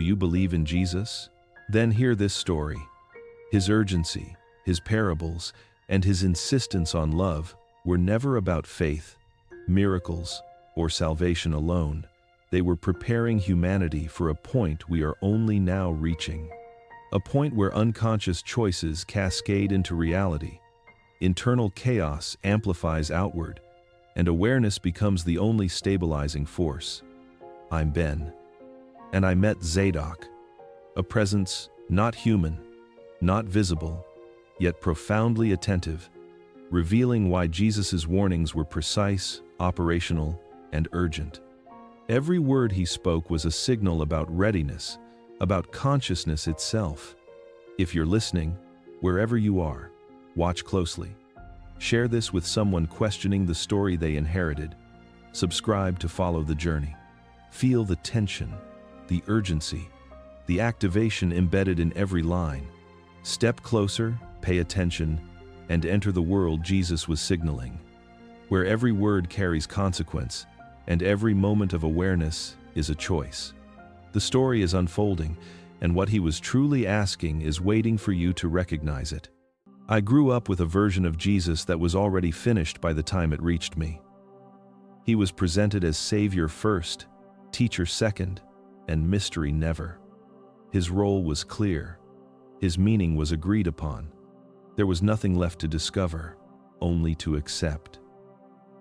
you believe in Jesus? Then hear this story. His urgency, his parables, and his insistence on love were never about faith, miracles, or salvation alone. They were preparing humanity for a point we are only now reaching. A point where unconscious choices cascade into reality, internal chaos amplifies outward, and awareness becomes the only stabilizing force. I'm Ben, and I met Zadok, a presence not human, not visible, yet profoundly attentive, revealing why Jesus' warnings were precise, operational, and urgent. Every word he spoke was a signal about readiness, about consciousness itself. If you're listening, wherever you are, watch closely. Share this with someone questioning the story they inherited. Subscribe to follow the journey. Feel the tension, the urgency, the activation embedded in every line. Step closer, pay attention, and enter the world Jesus was signaling, where every word carries consequence, and every moment of awareness is a choice. The story is unfolding, and what he was truly asking is waiting for you to recognize it. I grew up with a version of Jesus that was already finished by the time it reached me. He was presented as Savior first, Teacher second, and Mystery never. His role was clear. His meaning was agreed upon. There was nothing left to discover, only to accept.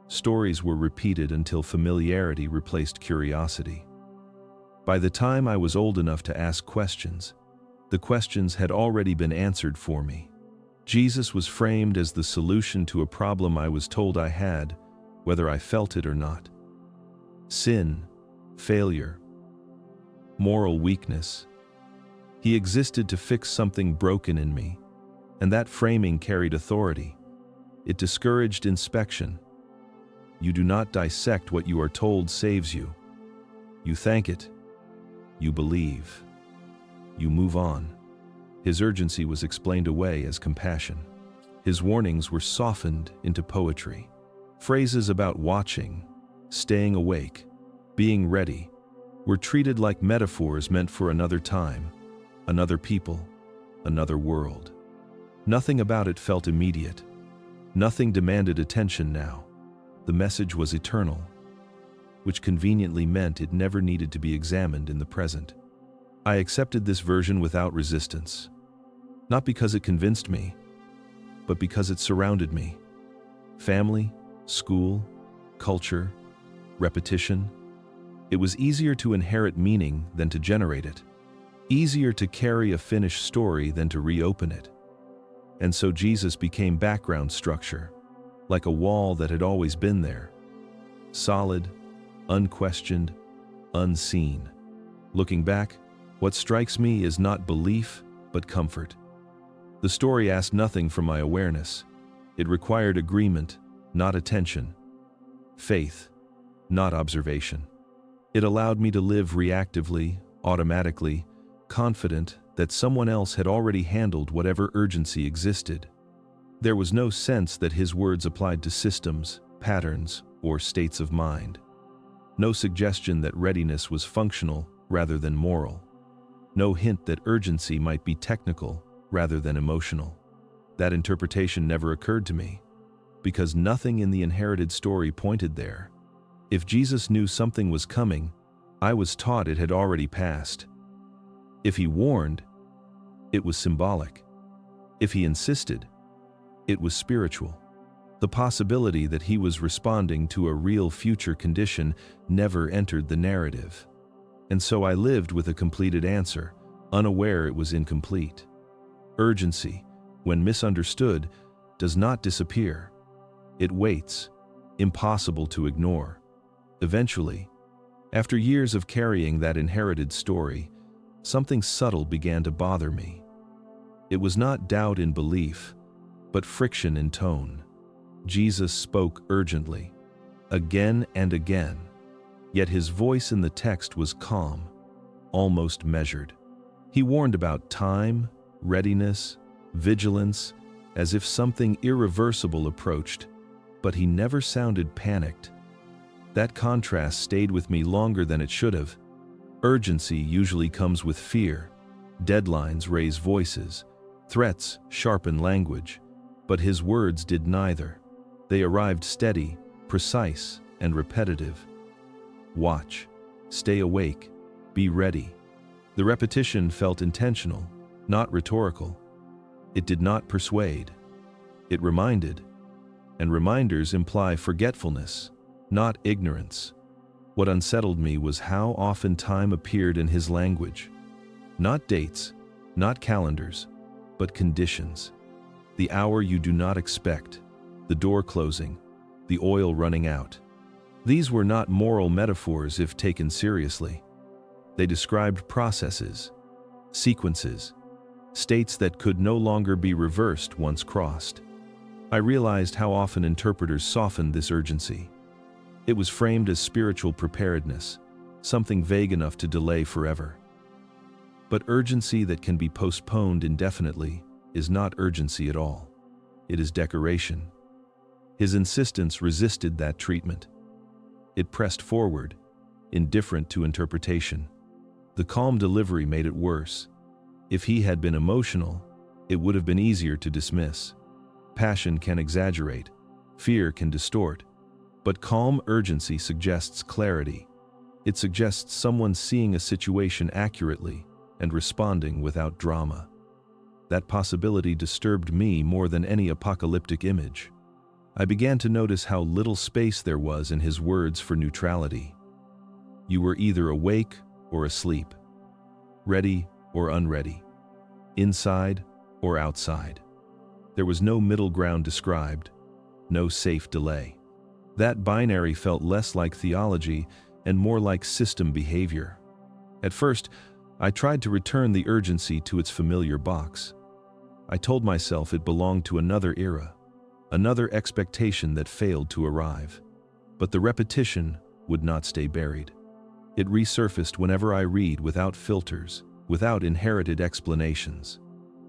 Stories were repeated until familiarity replaced curiosity. By the time I was old enough to ask questions, the questions had already been answered for me. Jesus was framed as the solution to a problem I was told I had, whether I felt it or not. Sin, failure, moral weakness. He existed to fix something broken in me, and that framing carried authority. It discouraged inspection. You do not dissect what you are told saves you. You thank it. You believe. You move on. His urgency was explained away as compassion. His warnings were softened into poetry. Phrases about watching, staying awake, being ready, were treated like metaphors meant for another time, another people, another world. Nothing about it felt immediate. Nothing demanded attention now. The message was eternal, which conveniently meant it never needed to be examined in the present. I accepted this version without resistance, not because it convinced me, but because it surrounded me. Family, school, culture, repetition. It was easier to inherit meaning than to generate it, easier to carry a finished story than to reopen it. And so Jesus became background structure, like a wall that had always been there, solid, unquestioned, unseen. Looking back, what strikes me is not belief, but comfort. The story asked nothing from my awareness. It required agreement, not attention. Faith, not observation. It allowed me to live reactively, automatically, confident that someone else had already handled whatever urgency existed. There was no sense that his words applied to systems, patterns, or states of mind. No suggestion that readiness was functional rather than moral. No hint that urgency might be technical rather than emotional. That interpretation never occurred to me, because nothing in the inherited story pointed there. If Jesus knew something was coming, I was taught it had already passed. If he warned, it was symbolic. If he insisted, it was spiritual. The possibility that he was responding to a real future condition never entered the narrative. And so I lived with a completed answer, unaware it was incomplete. Urgency, when misunderstood, does not disappear. It waits, impossible to ignore. Eventually, after years of carrying that inherited story, something subtle began to bother me. It was not doubt in belief, but friction in tone. Jesus spoke urgently, again and again, yet his voice in the text was calm, almost measured. He warned about time, readiness, vigilance, as if something irreversible approached, but he never sounded panicked. That contrast stayed with me longer than it should have. Urgency usually comes with fear. Deadlines raise voices. Threats sharpen language. But his words did neither. They arrived steady, precise, and repetitive. Watch. Stay awake. Be ready. The repetition felt intentional, not rhetorical. It did not persuade. It reminded. And reminders imply forgetfulness, not ignorance. What unsettled me was how often time appeared in his language. Not dates, not calendars, but conditions. The hour you do not expect, the door closing, the oil running out. These were not moral metaphors if taken seriously. They described processes, sequences, states that could no longer be reversed once crossed. I realized how often interpreters softened this urgency. It was framed as spiritual preparedness, something vague enough to delay forever. But urgency that can be postponed indefinitely is not urgency at all. It is decoration. His insistence resisted that treatment. It pressed forward, indifferent to interpretation. The calm delivery made it worse. If he had been emotional, it would have been easier to dismiss. Passion can exaggerate, fear can distort, but calm urgency suggests clarity. It suggests someone seeing a situation accurately and responding without drama. That possibility disturbed me more than any apocalyptic image. I began to notice how little space there was in his words for neutrality. You were either awake or asleep, ready or unready, inside or outside. There was no middle ground described, no safe delay. That binary felt less like theology and more like system behavior. At first, I tried to return the urgency to its familiar box. I told myself it belonged to another era, another expectation that failed to arrive. But the repetition would not stay buried. It resurfaced whenever I read without filters, without inherited explanations.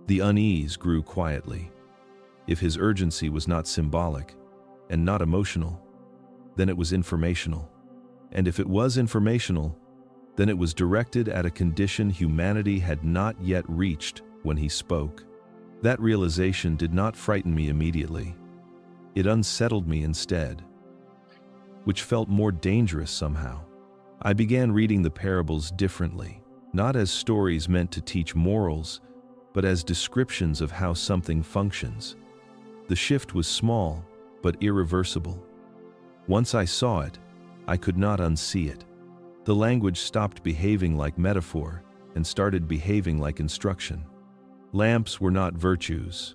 The unease grew quietly. If his urgency was not symbolic and not emotional, then it was informational. And if it was informational, then it was directed at a condition humanity had not yet reached when he spoke. That realization did not frighten me immediately. It unsettled me instead, which felt more dangerous somehow. I began reading the parables differently, not as stories meant to teach morals, but as descriptions of how something functions. The shift was small, but irreversible. Once I saw it, I could not unsee it. The language stopped behaving like metaphor and started behaving like instruction. Lamps were not virtues.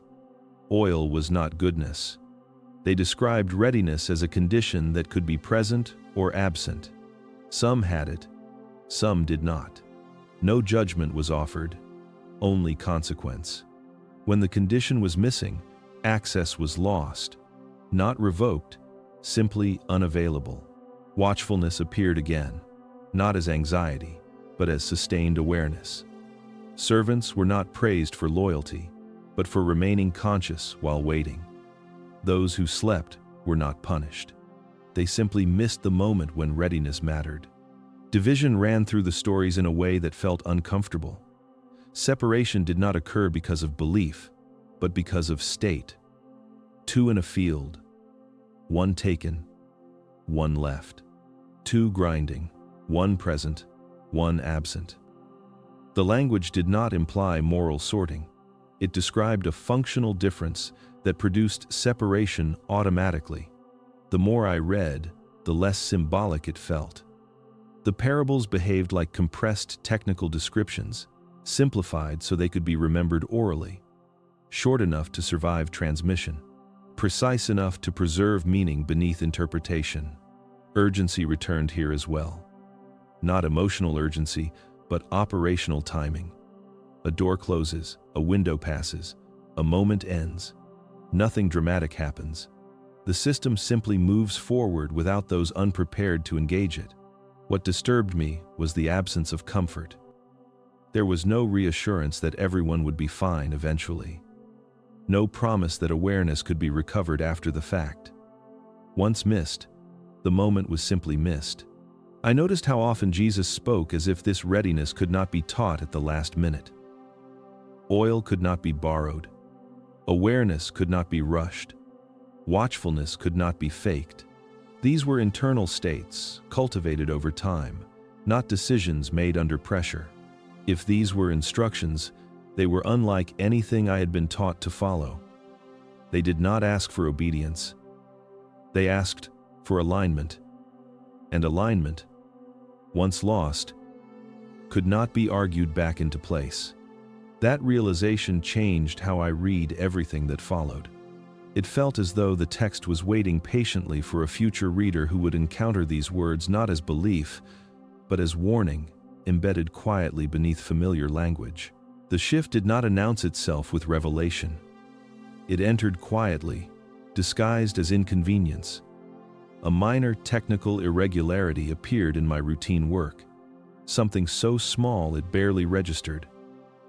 Oil was not goodness. They described readiness as a condition that could be present or absent. Some had it, some did not. No judgment was offered, only consequence. When the condition was missing, access was lost, not revoked, simply unavailable. Watchfulness appeared again, not as anxiety, but as sustained awareness. Servants were not praised for loyalty, but for remaining conscious while waiting. Those who slept were not punished. They simply missed the moment when readiness mattered. Division ran through the stories in a way that felt uncomfortable. Separation did not occur because of belief, but because of state. Two in a field, one taken, one left. Two grinding, one present, one absent. The language did not imply moral sorting. It described a functional difference that produced separation automatically. The more I read, the less symbolic it felt. The parables behaved like compressed technical descriptions, simplified so they could be remembered orally, short enough to survive transmission, precise enough to preserve meaning beneath interpretation. Urgency returned here as well. Not emotional urgency, but operational timing. A door closes, a window passes, a moment ends. Nothing dramatic happens. The system simply moves forward without those unprepared to engage it. What disturbed me was the absence of comfort. There was no reassurance that everyone would be fine eventually. No promise that awareness could be recovered after the fact. Once missed, the moment was simply missed. I noticed how often Jesus spoke as if this readiness could not be taught at the last minute. Oil could not be borrowed. Awareness could not be rushed. Watchfulness could not be faked. These were internal states, cultivated over time, not decisions made under pressure. If these were instructions, they were unlike anything I had been taught to follow. They did not ask for obedience. They asked for alignment. And alignment, once lost, could not be argued back into place. That realization changed how I read everything that followed. It felt as though the text was waiting patiently for a future reader who would encounter these words not as belief, but as warning, embedded quietly beneath familiar language. The shift did not announce itself with revelation. It entered quietly, disguised as inconvenience. A minor technical irregularity appeared in my routine work, something so small it barely registered.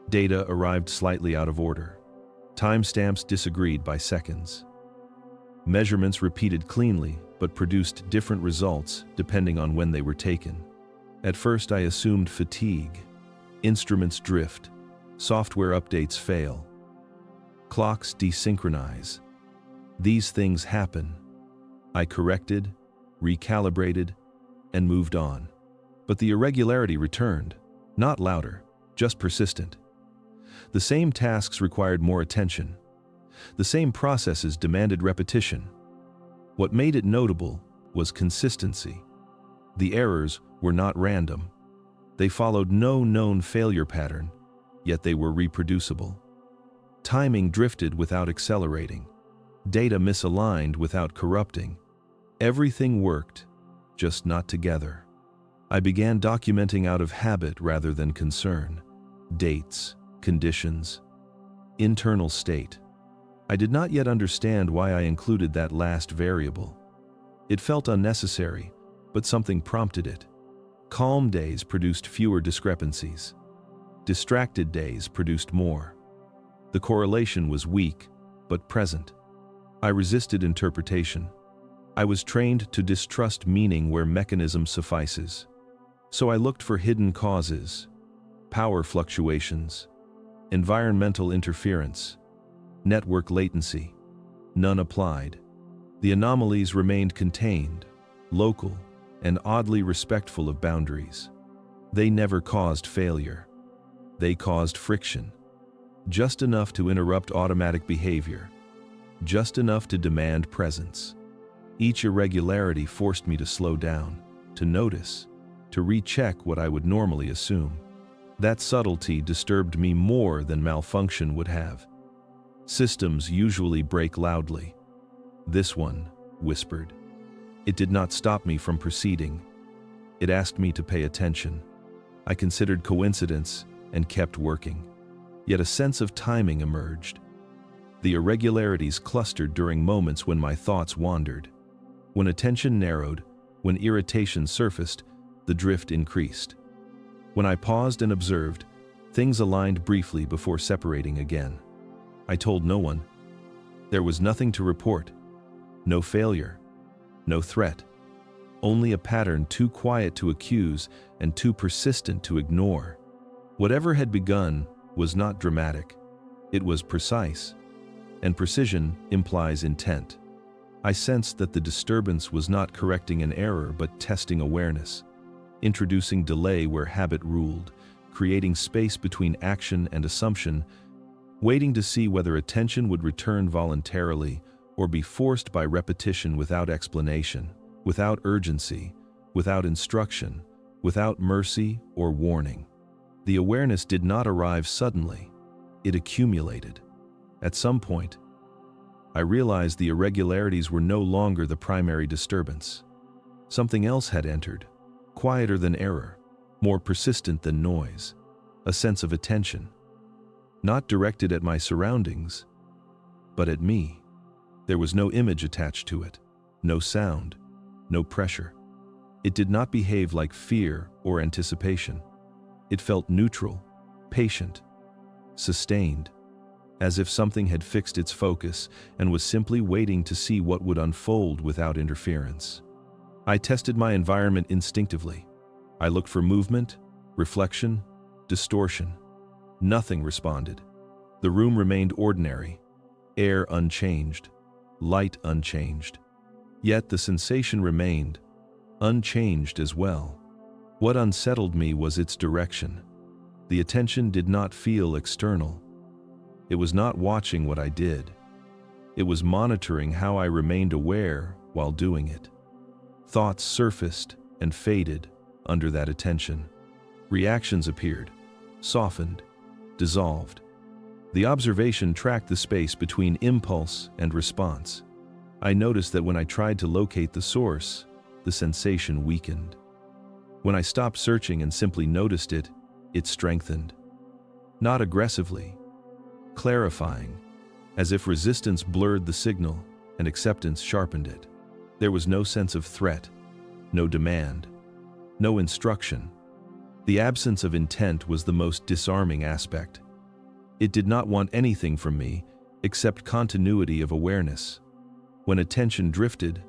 Data arrived slightly out of order. Timestamps disagreed by seconds. Measurements repeated cleanly, but produced different results depending on when they were taken. At first I assumed fatigue. Instruments drift. Software updates fail. Clocks desynchronize. These things happen. I corrected, recalibrated, and moved on. But the irregularity returned, not louder, just persistent. The same tasks required more attention. The same processes demanded repetition. What made it notable was consistency. The errors were not random. They followed no known failure pattern, yet they were reproducible. Timing drifted without accelerating. Data misaligned without corrupting. Everything worked, just not together. I began documenting out of habit rather than concern. Dates, conditions, internal state. I did not yet understand why I included that last variable. It felt unnecessary, but something prompted it. Calm days produced fewer discrepancies. Distracted days produced more. The correlation was weak, but present. I resisted interpretation. I was trained to distrust meaning where mechanism suffices. So I looked for hidden causes, power fluctuations, environmental interference, network latency. None applied. The anomalies remained contained, local, and oddly respectful of boundaries. They never caused failure. They caused friction. Just enough to interrupt automatic behavior. Just enough to demand presence. Each irregularity forced me to slow down, to notice, to recheck what I would normally assume. That subtlety disturbed me more than malfunction would have. Systems usually break loudly. This one whispered. It did not stop me from proceeding. It asked me to pay attention. I considered coincidence and kept working. Yet a sense of timing emerged. The irregularities clustered during moments when my thoughts wandered. When attention narrowed, when irritation surfaced, the drift increased. When I paused and observed, things aligned briefly before separating again. I told no one. There was nothing to report. No failure. No threat. Only a pattern too quiet to accuse and too persistent to ignore. Whatever had begun was not dramatic. It was precise. And precision implies intent. I sensed that the disturbance was not correcting an error but testing awareness, introducing delay where habit ruled, creating space between action and assumption, waiting to see whether attention would return voluntarily or be forced by repetition without explanation, without urgency, without instruction, without mercy or warning. The awareness did not arrive suddenly. It accumulated. At some point, I realized the irregularities were no longer the primary disturbance. Something else had entered, quieter than error, more persistent than noise, a sense of attention, not directed at my surroundings, but at me. There was no image attached to it, no sound, no pressure. It did not behave like fear or anticipation. It felt neutral, patient, sustained, as if something had fixed its focus and was simply waiting to see what would unfold without interference. I tested my environment instinctively. I looked for movement, reflection, distortion. Nothing responded. The room remained ordinary, air unchanged, light unchanged. Yet the sensation remained, unchanged as well. What unsettled me was its direction. The attention did not feel external. It was not watching what I did. It was monitoring how I remained aware while doing it. Thoughts surfaced and faded under that attention. Reactions appeared, softened, dissolved. The observation tracked the space between impulse and response. I noticed that when I tried to locate the source, the sensation weakened. When I stopped searching and simply noticed it, it strengthened. Not aggressively, clarifying, as if resistance blurred the signal and acceptance sharpened it. There was no sense of threat, no demand, no instruction. The absence of intent was the most disarming aspect. It did not want anything from me except continuity of awareness. When attention drifted,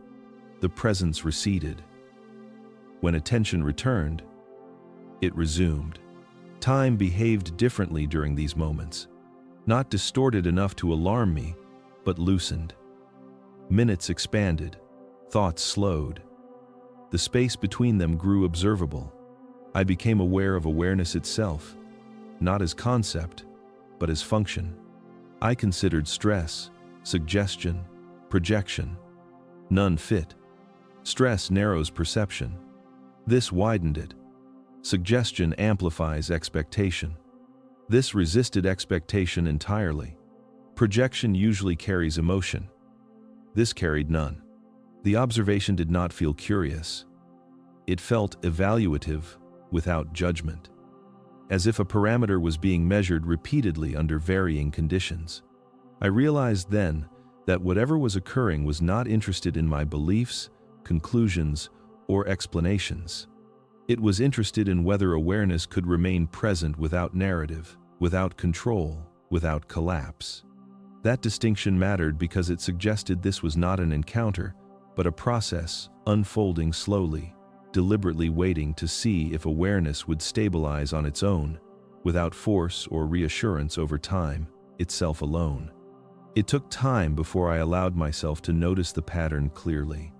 the presence receded. When attention returned, it resumed. Time behaved differently during these moments, not distorted enough to alarm me, but loosened. Minutes expanded, thoughts slowed. The space between them grew observable. I became aware of awareness itself, not as concept, but as function. I considered stress, suggestion, projection. None fit. Stress narrows perception. This widened it. Suggestion amplifies expectation. This resisted expectation entirely. Projection usually carries emotion. This carried none. The observation did not feel curious. It felt evaluative without judgment, as if a parameter was being measured repeatedly under varying conditions. I realized then that whatever was occurring was not interested in my beliefs, conclusions, or explanations. It was interested in whether awareness could remain present without narrative, without control, without collapse. That distinction mattered because it suggested this was not an encounter, but a process unfolding slowly, deliberately waiting to see if awareness would stabilize on its own, without force or reassurance over time, itself alone. It took time before I allowed myself to notice the pattern clearly.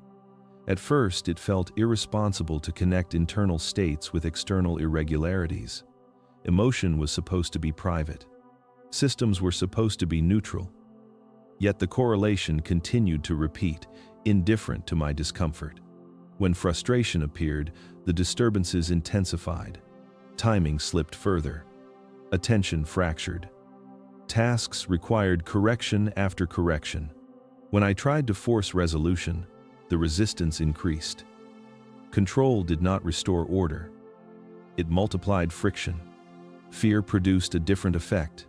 At first, it felt irresponsible to connect internal states with external irregularities. Emotion was supposed to be private. Systems were supposed to be neutral. Yet the correlation continued to repeat, indifferent to my discomfort. When frustration appeared, the disturbances intensified. Timing slipped further. Attention fractured. Tasks required correction after correction. When I tried to force resolution, the resistance increased. Control did not restore order. It multiplied friction. Fear produced a different effect.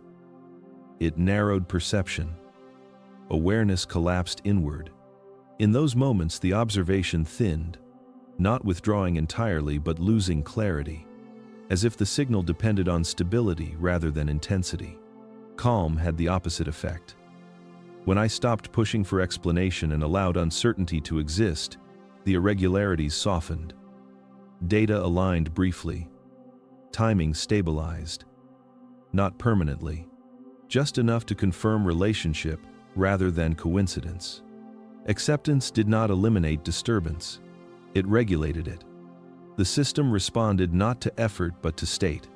It narrowed perception. Awareness collapsed inward. In those moments, the observation thinned, not withdrawing entirely but losing clarity, as if the signal depended on stability rather than intensity. Calm had the opposite effect. When I stopped pushing for explanation and allowed uncertainty to exist, the irregularities softened. Data aligned briefly. Timing stabilized. Not permanently, just enough to confirm relationship rather than coincidence. Acceptance did not eliminate disturbance. It regulated it. The system responded not to effort but to state.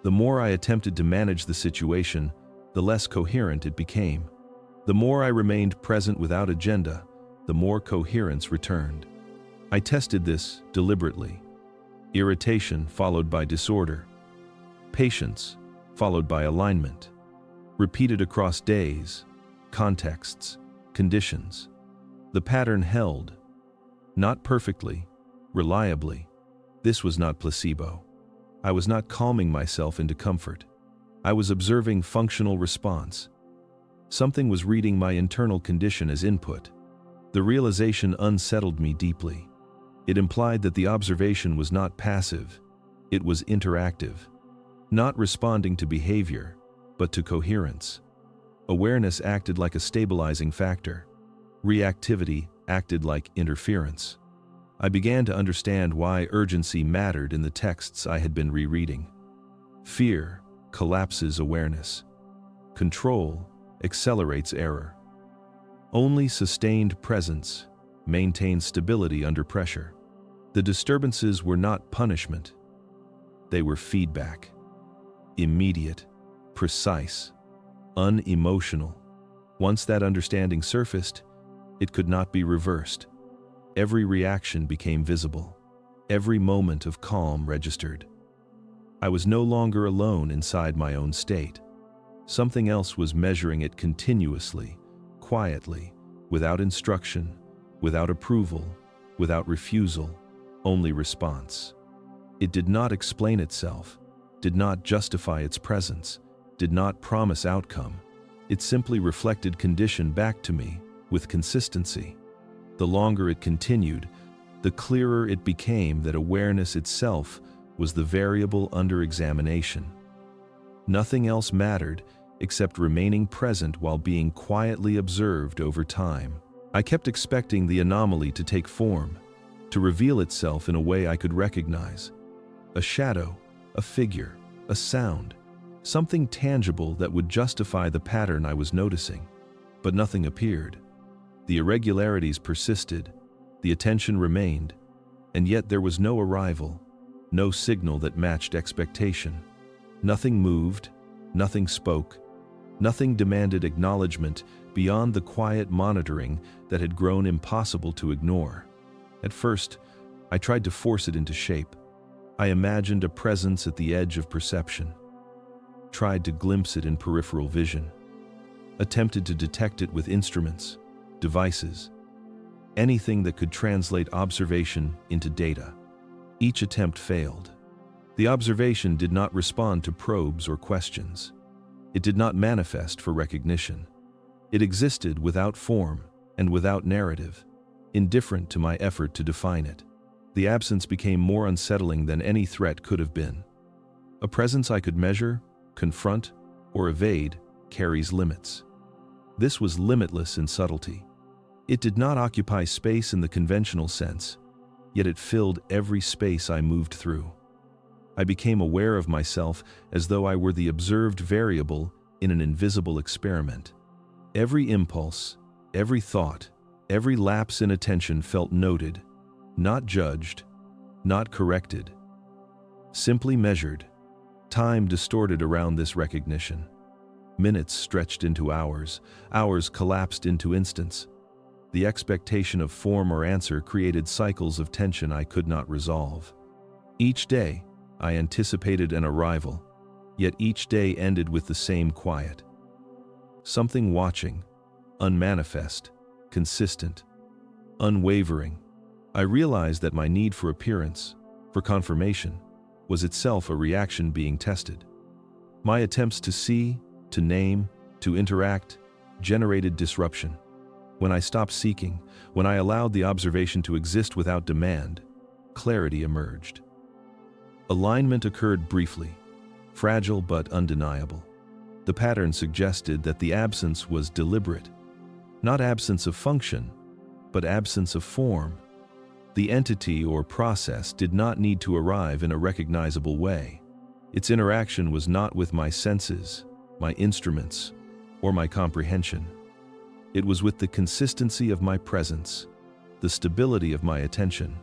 The more I attempted to manage the situation, the less coherent it became. The more I remained present without agenda, the more coherence returned. I tested this deliberately. Irritation followed by disorder. Patience followed by alignment. Repeated across days, contexts, conditions. The pattern held. Not perfectly, reliably. This was not placebo. I was not calming myself into comfort. I was observing functional response. Something was reading my internal condition as input. The realization unsettled me deeply. It implied that the observation was not passive, it was interactive, not responding to behavior, but to coherence. Awareness acted like a stabilizing factor. Reactivity acted like interference. I began to understand why urgency mattered in the texts I had been rereading. Fear collapses awareness. Control accelerates error. Only sustained presence maintains stability under pressure. The disturbances were not punishment. They were feedback. Immediate, precise, unemotional. Once that understanding surfaced, it could not be reversed. Every reaction became visible. Every moment of calm registered. I was no longer alone inside my own state. Something else was measuring it continuously, quietly, without instruction, without approval, without refusal, only response. It did not explain itself, did not justify its presence, did not promise outcome. It simply reflected condition back to me with consistency. The longer it continued, the clearer it became that awareness itself was the variable under examination. Nothing else mattered except remaining present while being quietly observed over time. I kept expecting the anomaly to take form, to reveal itself in a way I could recognize. A shadow, a figure, a sound, something tangible that would justify the pattern I was noticing. But nothing appeared. The irregularities persisted, the attention remained, and yet there was no arrival, no signal that matched expectation. Nothing moved, nothing spoke, nothing demanded acknowledgement beyond the quiet monitoring that had grown impossible to ignore. At first, I tried to force it into shape. I imagined a presence at the edge of perception, tried to glimpse it in peripheral vision, attempted to detect it with instruments, devices, anything that could translate observation into data. Each attempt failed. The observation did not respond to probes or questions. It did not manifest for recognition. It existed without form and without narrative, indifferent to my effort to define it. The absence became more unsettling than any threat could have been. A presence I could measure, confront, or evade carries limits. This was limitless in subtlety. It did not occupy space in the conventional sense, yet it filled every space I moved through. I became aware of myself as though I were the observed variable in an invisible experiment. Every impulse, every thought, every lapse in attention felt noted, not judged, not corrected, simply measured. Time distorted around this recognition. Minutes stretched into hours, hours collapsed into instants. The expectation of form or answer created cycles of tension I could not resolve. Each day, I anticipated an arrival, yet each day ended with the same quiet. Something watching, unmanifest, consistent, unwavering. I realized that my need for appearance, for confirmation, was itself a reaction being tested. My attempts to see, to name, to interact, generated disruption. When I stopped seeking, when I allowed the observation to exist without demand, clarity emerged. Alignment occurred briefly, fragile but undeniable. The pattern suggested that the absence was deliberate, not absence of function, but absence of form. The entity or process did not need to arrive in a recognizable way. Its interaction was not with my senses, my instruments, or my comprehension. It was with the consistency of my presence, the stability of my attention.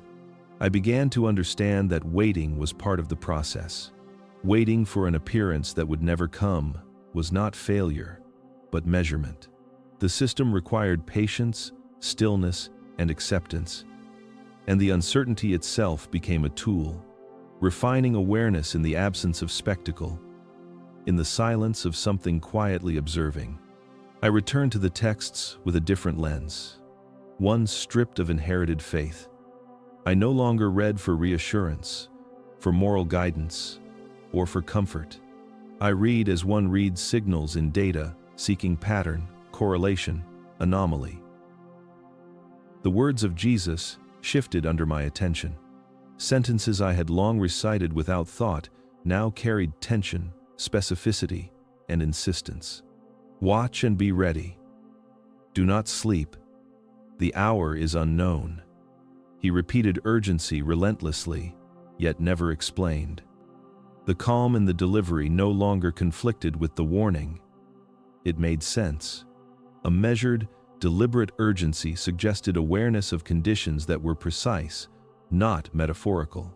I began to understand that waiting was part of the process. Waiting for an appearance that would never come was not failure, but measurement. The system required patience, stillness, and acceptance, and the uncertainty itself became a tool, refining awareness in the absence of spectacle, in the silence of something quietly observing. I returned to the texts with a different lens, one stripped of inherited faith. I no longer read for reassurance, for moral guidance, or for comfort. I read as one reads signals in data, seeking pattern, correlation, anomaly. The words of Jesus shifted under my attention. Sentences I had long recited without thought now carried tension, specificity, and insistence. Watch and be ready. Do not sleep. The hour is unknown. He repeated urgency relentlessly, yet never explained. The calm in the delivery no longer conflicted with the warning. It made sense. A measured, deliberate urgency suggested awareness of conditions that were precise, not metaphorical.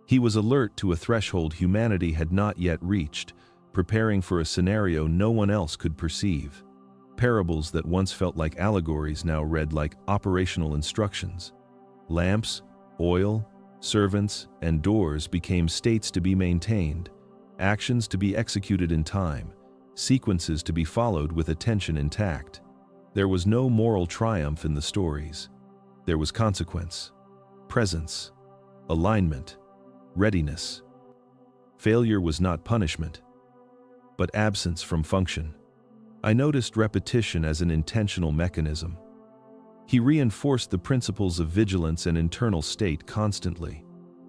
He was alert to a threshold humanity had not yet reached, preparing for a scenario no one else could perceive. Parables that once felt like allegories now read like operational instructions. Lamps, oil, servants, and doors became states to be maintained, actions to be executed in time, sequences to be followed with attention intact. There was no moral triumph in the stories. There was consequence, presence, alignment, readiness. Failure was not punishment, but absence from function. I noticed repetition as an intentional mechanism. He reinforced the principles of vigilance and internal state constantly,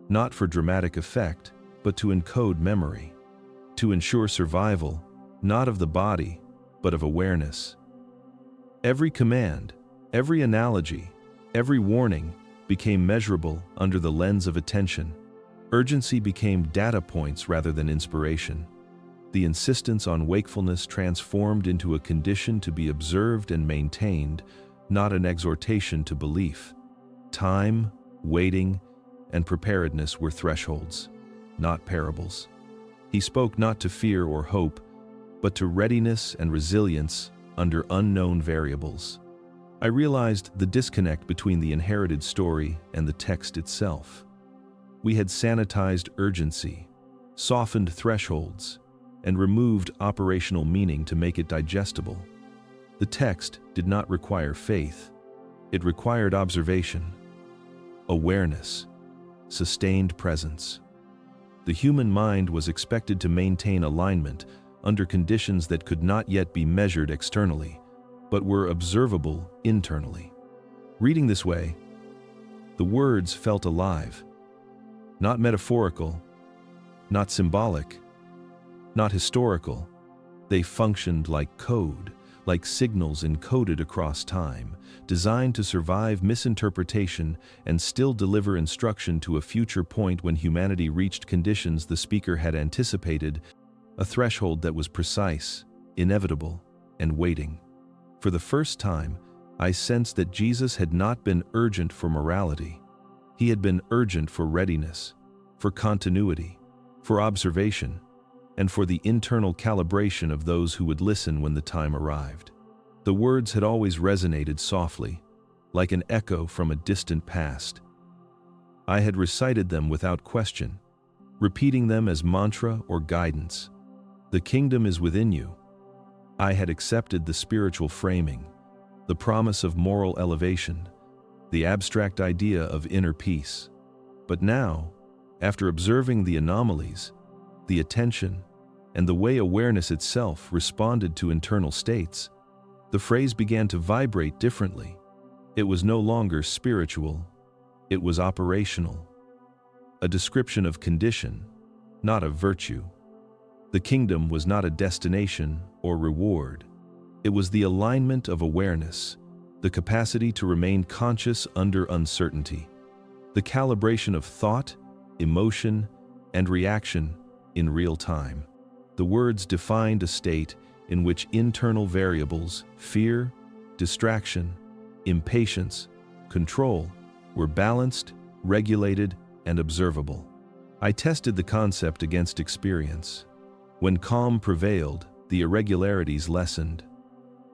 not for dramatic effect, but to encode memory, to ensure survival, not of the body, but of awareness. Every command, every analogy, every warning became measurable under the lens of attention. Urgency became data points rather than inspiration. The insistence on wakefulness transformed into a condition to be observed and maintained, not an exhortation to belief. Time, waiting, and preparedness were thresholds, not parables. He spoke not to fear or hope, but to readiness and resilience under unknown variables. I realized the disconnect between the inherited story and the text itself. We had sanitized urgency, softened thresholds, and removed operational meaning to make it digestible. The text did not require faith. It required observation, awareness, sustained presence. The human mind was expected to maintain alignment under conditions that could not yet be measured externally, but were observable internally. Reading this way, the words felt alive, not metaphorical, not symbolic, not historical. They functioned like code, like signals encoded across time, designed to survive misinterpretation and still deliver instruction to a future point when humanity reached conditions the speaker had anticipated, a threshold that was precise, inevitable, and waiting. For the first time, I sensed that Jesus had not been urgent for morality. He had been urgent for readiness, for continuity, for observation, and for the internal calibration of those who would listen when the time arrived. The words had always resonated softly, like an echo from a distant past. I had recited them without question, repeating them as mantra or guidance. The kingdom is within you. I had accepted the spiritual framing, the promise of moral elevation, the abstract idea of inner peace. But now, after observing the anomalies, the attention, and the way awareness itself responded to internal states, the phrase began to vibrate differently. It was no longer spiritual, it was operational. A description of condition, not of virtue. The kingdom was not a destination or reward. It was the alignment of awareness, the capacity to remain conscious under uncertainty, the calibration of thought, emotion, and reaction in real time. The words defined a state in which internal variables, fear, distraction, impatience, control, were balanced, regulated, and observable. I tested the concept against experience. When calm prevailed, the irregularities lessened.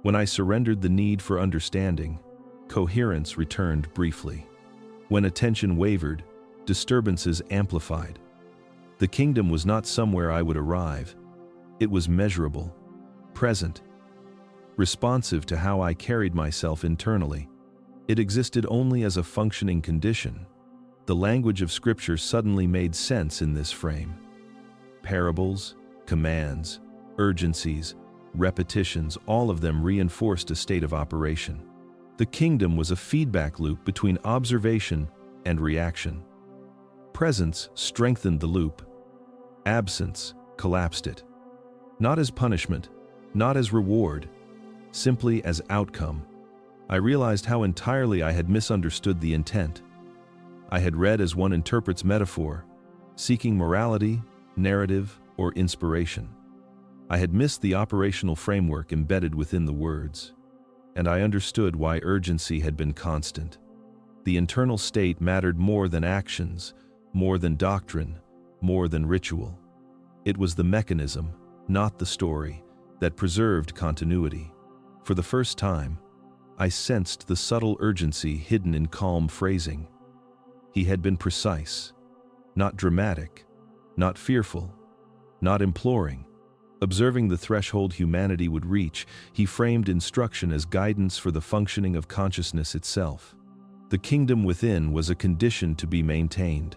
When I surrendered the need for understanding, coherence returned briefly. When attention wavered, disturbances amplified. The kingdom was not somewhere I would arrive. It was measurable, present, responsive to how I carried myself internally. It existed only as a functioning condition. The language of Scripture suddenly made sense in this frame. Parables, commands, urgencies, repetitions, all of them reinforced a state of operation. The kingdom was a feedback loop between observation and reaction. Presence strengthened the loop. Absence collapsed it. Not as punishment, not as reward, simply as outcome. I realized how entirely I had misunderstood the intent. I had read as one interprets metaphor, seeking morality, narrative, or inspiration. I had missed the operational framework embedded within the words, and I understood why urgency had been constant. The internal state mattered more than actions, more than doctrine, more than ritual. It was the mechanism, not the story, that preserved continuity. For the first time, I sensed the subtle urgency hidden in calm phrasing. He had been precise, not dramatic, not fearful, not imploring. Observing the threshold humanity would reach, he framed instruction as guidance for the functioning of consciousness itself. The kingdom within was a condition to be maintained,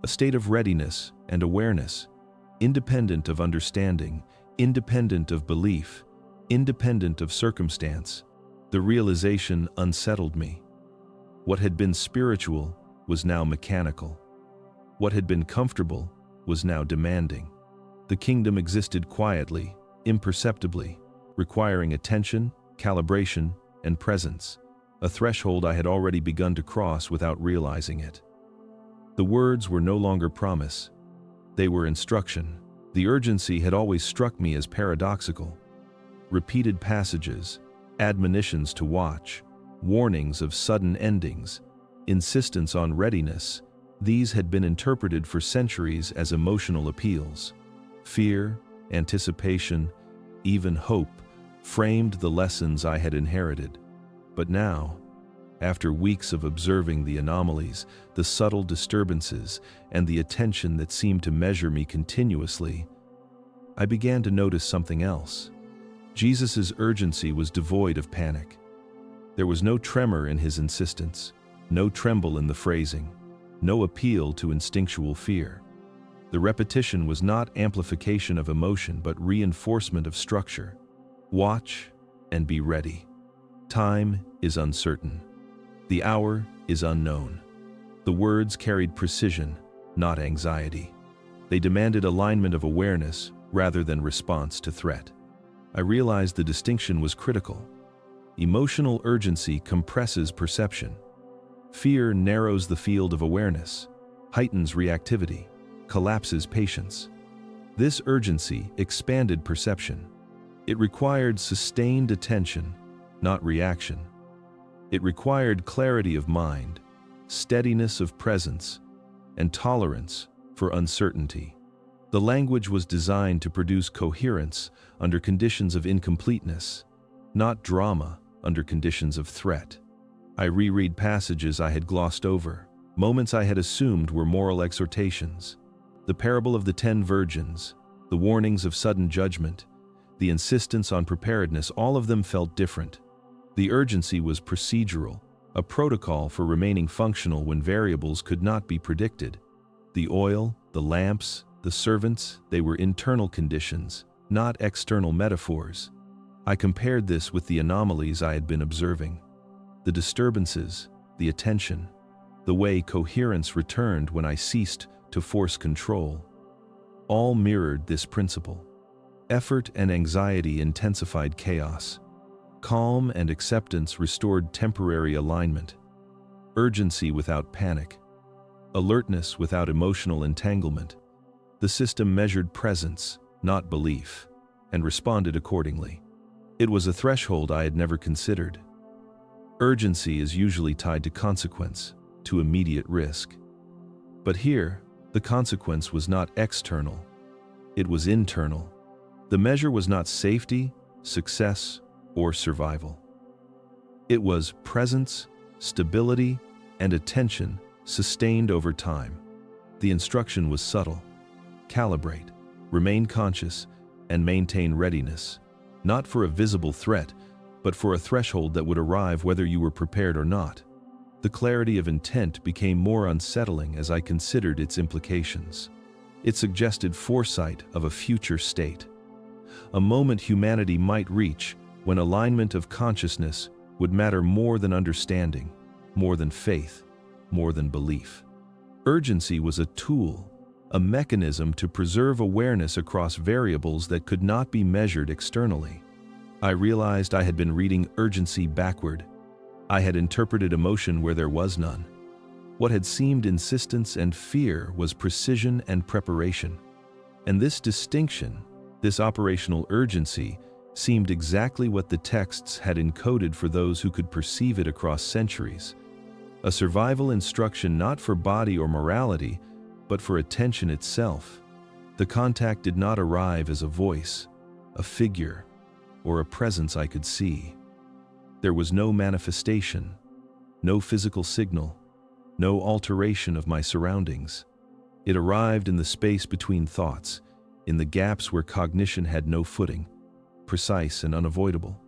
a state of readiness and awareness, independent of understanding, independent of belief, independent of circumstance. The realization unsettled me. What had been spiritual was now mechanical. What had been comfortable was now demanding. The kingdom existed quietly, imperceptibly, requiring attention, calibration, and presence, a threshold I had already begun to cross without realizing it. The words were no longer promise. They were instruction. The urgency had always struck me as paradoxical. Repeated passages, admonitions to watch, warnings of sudden endings, insistence on readiness, these had been interpreted for centuries as emotional appeals. Fear, anticipation, even hope framed the lessons I had inherited. But now, after weeks of observing the anomalies, the subtle disturbances, and the attention that seemed to measure me continuously, I began to notice something else. Jesus' urgency was devoid of panic. There was no tremor in his insistence, no tremble in the phrasing, no appeal to instinctual fear. The repetition was not amplification of emotion but reinforcement of structure. Watch and be ready. Time is uncertain. The hour is unknown. The words carried precision, not anxiety. They demanded alignment of awareness rather than response to threat. I realized the distinction was critical. Emotional urgency compresses perception. Fear narrows the field of awareness, heightens reactivity, collapses patience. This urgency expanded perception. It required sustained attention, not reaction. It required clarity of mind, steadiness of presence, and tolerance for uncertainty. The language was designed to produce coherence under conditions of incompleteness, not drama under conditions of threat. I reread passages I had glossed over, moments I had assumed were moral exhortations. The parable of the 10 virgins, the warnings of sudden judgment, the insistence on preparedness, all of them felt different. The urgency was procedural, a protocol for remaining functional when variables could not be predicted. The oil, the lamps, the servants, they were internal conditions, not external metaphors. I compared this with the anomalies I had been observing. The disturbances, the attention, the way coherence returned when I ceased to force control. All mirrored this principle. Effort and anxiety intensified chaos. Calm and acceptance restored temporary alignment. Urgency without panic. Alertness without emotional entanglement. The system measured presence, not belief, and responded accordingly. It was a threshold I had never considered. Urgency is usually tied to consequence, to immediate risk. But here, the consequence was not external. It was internal. The measure was not safety, success, or survival. It was presence, stability, and attention sustained over time. The instruction was subtle. Calibrate, remain conscious, and maintain readiness, not for a visible threat, but for a threshold that would arrive whether you were prepared or not. The clarity of intent became more unsettling as I considered its implications. It suggested foresight of a future state, a moment humanity might reach when alignment of consciousness would matter more than understanding, more than faith, more than belief. Urgency was a tool, a mechanism to preserve awareness across variables that could not be measured externally. I realized I had been reading urgency backward. I had interpreted emotion where there was none. What had seemed insistence and fear was precision and preparation. And this distinction, this operational urgency, seemed exactly what the texts had encoded for those who could perceive it across centuries. A survival instruction not for body or morality, but for attention itself. The contact did not arrive as a voice, a figure, or a presence I could see. There was no manifestation, no physical signal, no alteration of my surroundings. It arrived in the space between thoughts, in the gaps where cognition had no footing, precise and unavoidable.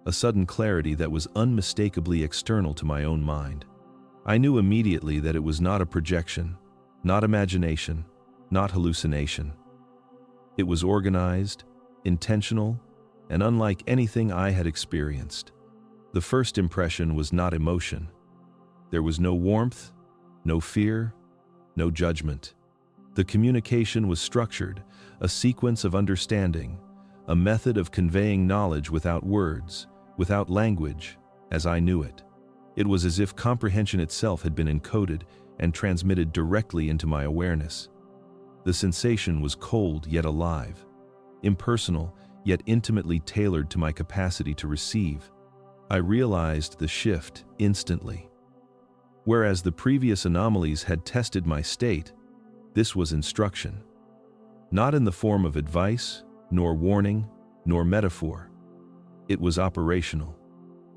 A sudden clarity that was unmistakably external to my own mind. I knew immediately that it was not a projection, not imagination, not hallucination. It was organized, intentional, and unlike anything I had experienced. The first impression was not emotion. There was no warmth, no fear, no judgment. The communication was structured, a sequence of understanding, a method of conveying knowledge without words, without language, as I knew it. It was as if comprehension itself had been encoded and transmitted directly into my awareness. The sensation was cold yet alive, impersonal yet intimately tailored to my capacity to receive. I realized the shift instantly. Whereas the previous anomalies had tested my state, this was instruction. Not in the form of advice, nor warning, nor metaphor. It was operational.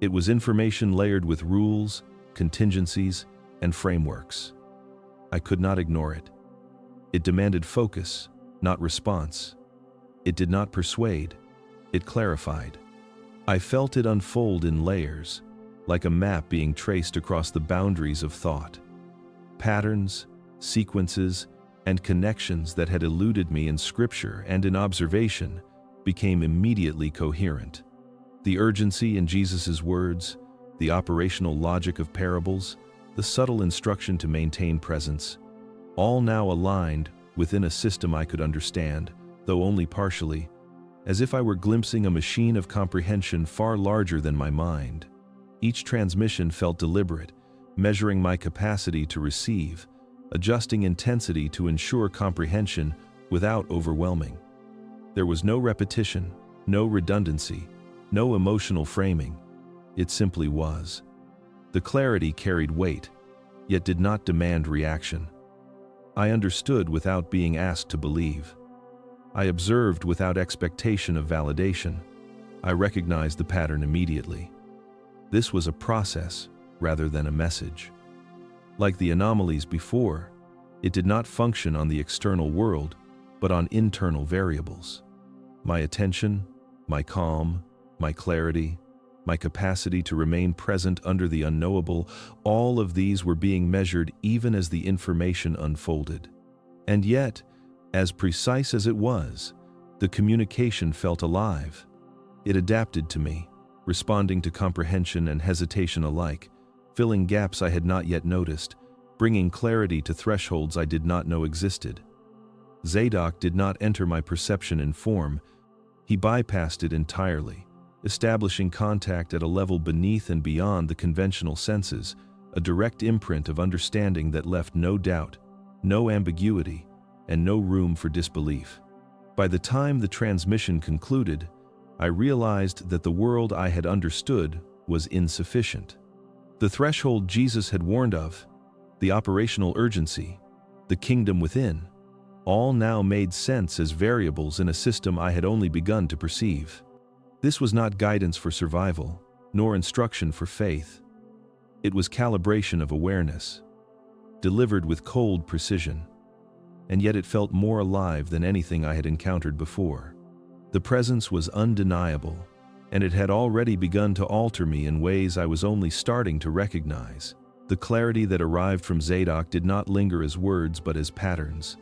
It was information layered with rules, contingencies, and frameworks. I could not ignore it. It demanded focus, not response. It did not persuade, it clarified. I felt it unfold in layers, like a map being traced across the boundaries of thought. Patterns, sequences, and connections that had eluded me in scripture and in observation became immediately coherent. The urgency in Jesus' words, the operational logic of parables, the subtle instruction to maintain presence, all now aligned within a system I could understand, though only partially, as if I were glimpsing a machine of comprehension far larger than my mind. Each transmission felt deliberate, measuring my capacity to receive, adjusting intensity to ensure comprehension without overwhelming. There was no repetition, no redundancy, no emotional framing. It simply was. The clarity carried weight, yet did not demand reaction. I understood without being asked to believe. I observed without expectation of validation. I recognized the pattern immediately. This was a process rather than a message. Like the anomalies before, it did not function on the external world, but on internal variables. My attention, my calm, my clarity, my capacity to remain present under the unknowable, all of these were being measured even as the information unfolded. And yet, as precise as it was, the communication felt alive. It adapted to me, responding to comprehension and hesitation alike, filling gaps I had not yet noticed, bringing clarity to thresholds I did not know existed. Zadok did not enter my perception in form. He bypassed it entirely, establishing contact at a level beneath and beyond the conventional senses, a direct imprint of understanding that left no doubt, no ambiguity, and no room for disbelief. By the time the transmission concluded, I realized that the world I had understood was insufficient. The threshold Jesus had warned of, the operational urgency, the kingdom within, all now made sense as variables in a system I had only begun to perceive. This was not guidance for survival, nor instruction for faith. It was calibration of awareness, delivered with cold precision. And yet it felt more alive than anything I had encountered before. The presence was undeniable, and it had already begun to alter me in ways I was only starting to recognize. The clarity that arrived from Zadok did not linger as words but as patterns,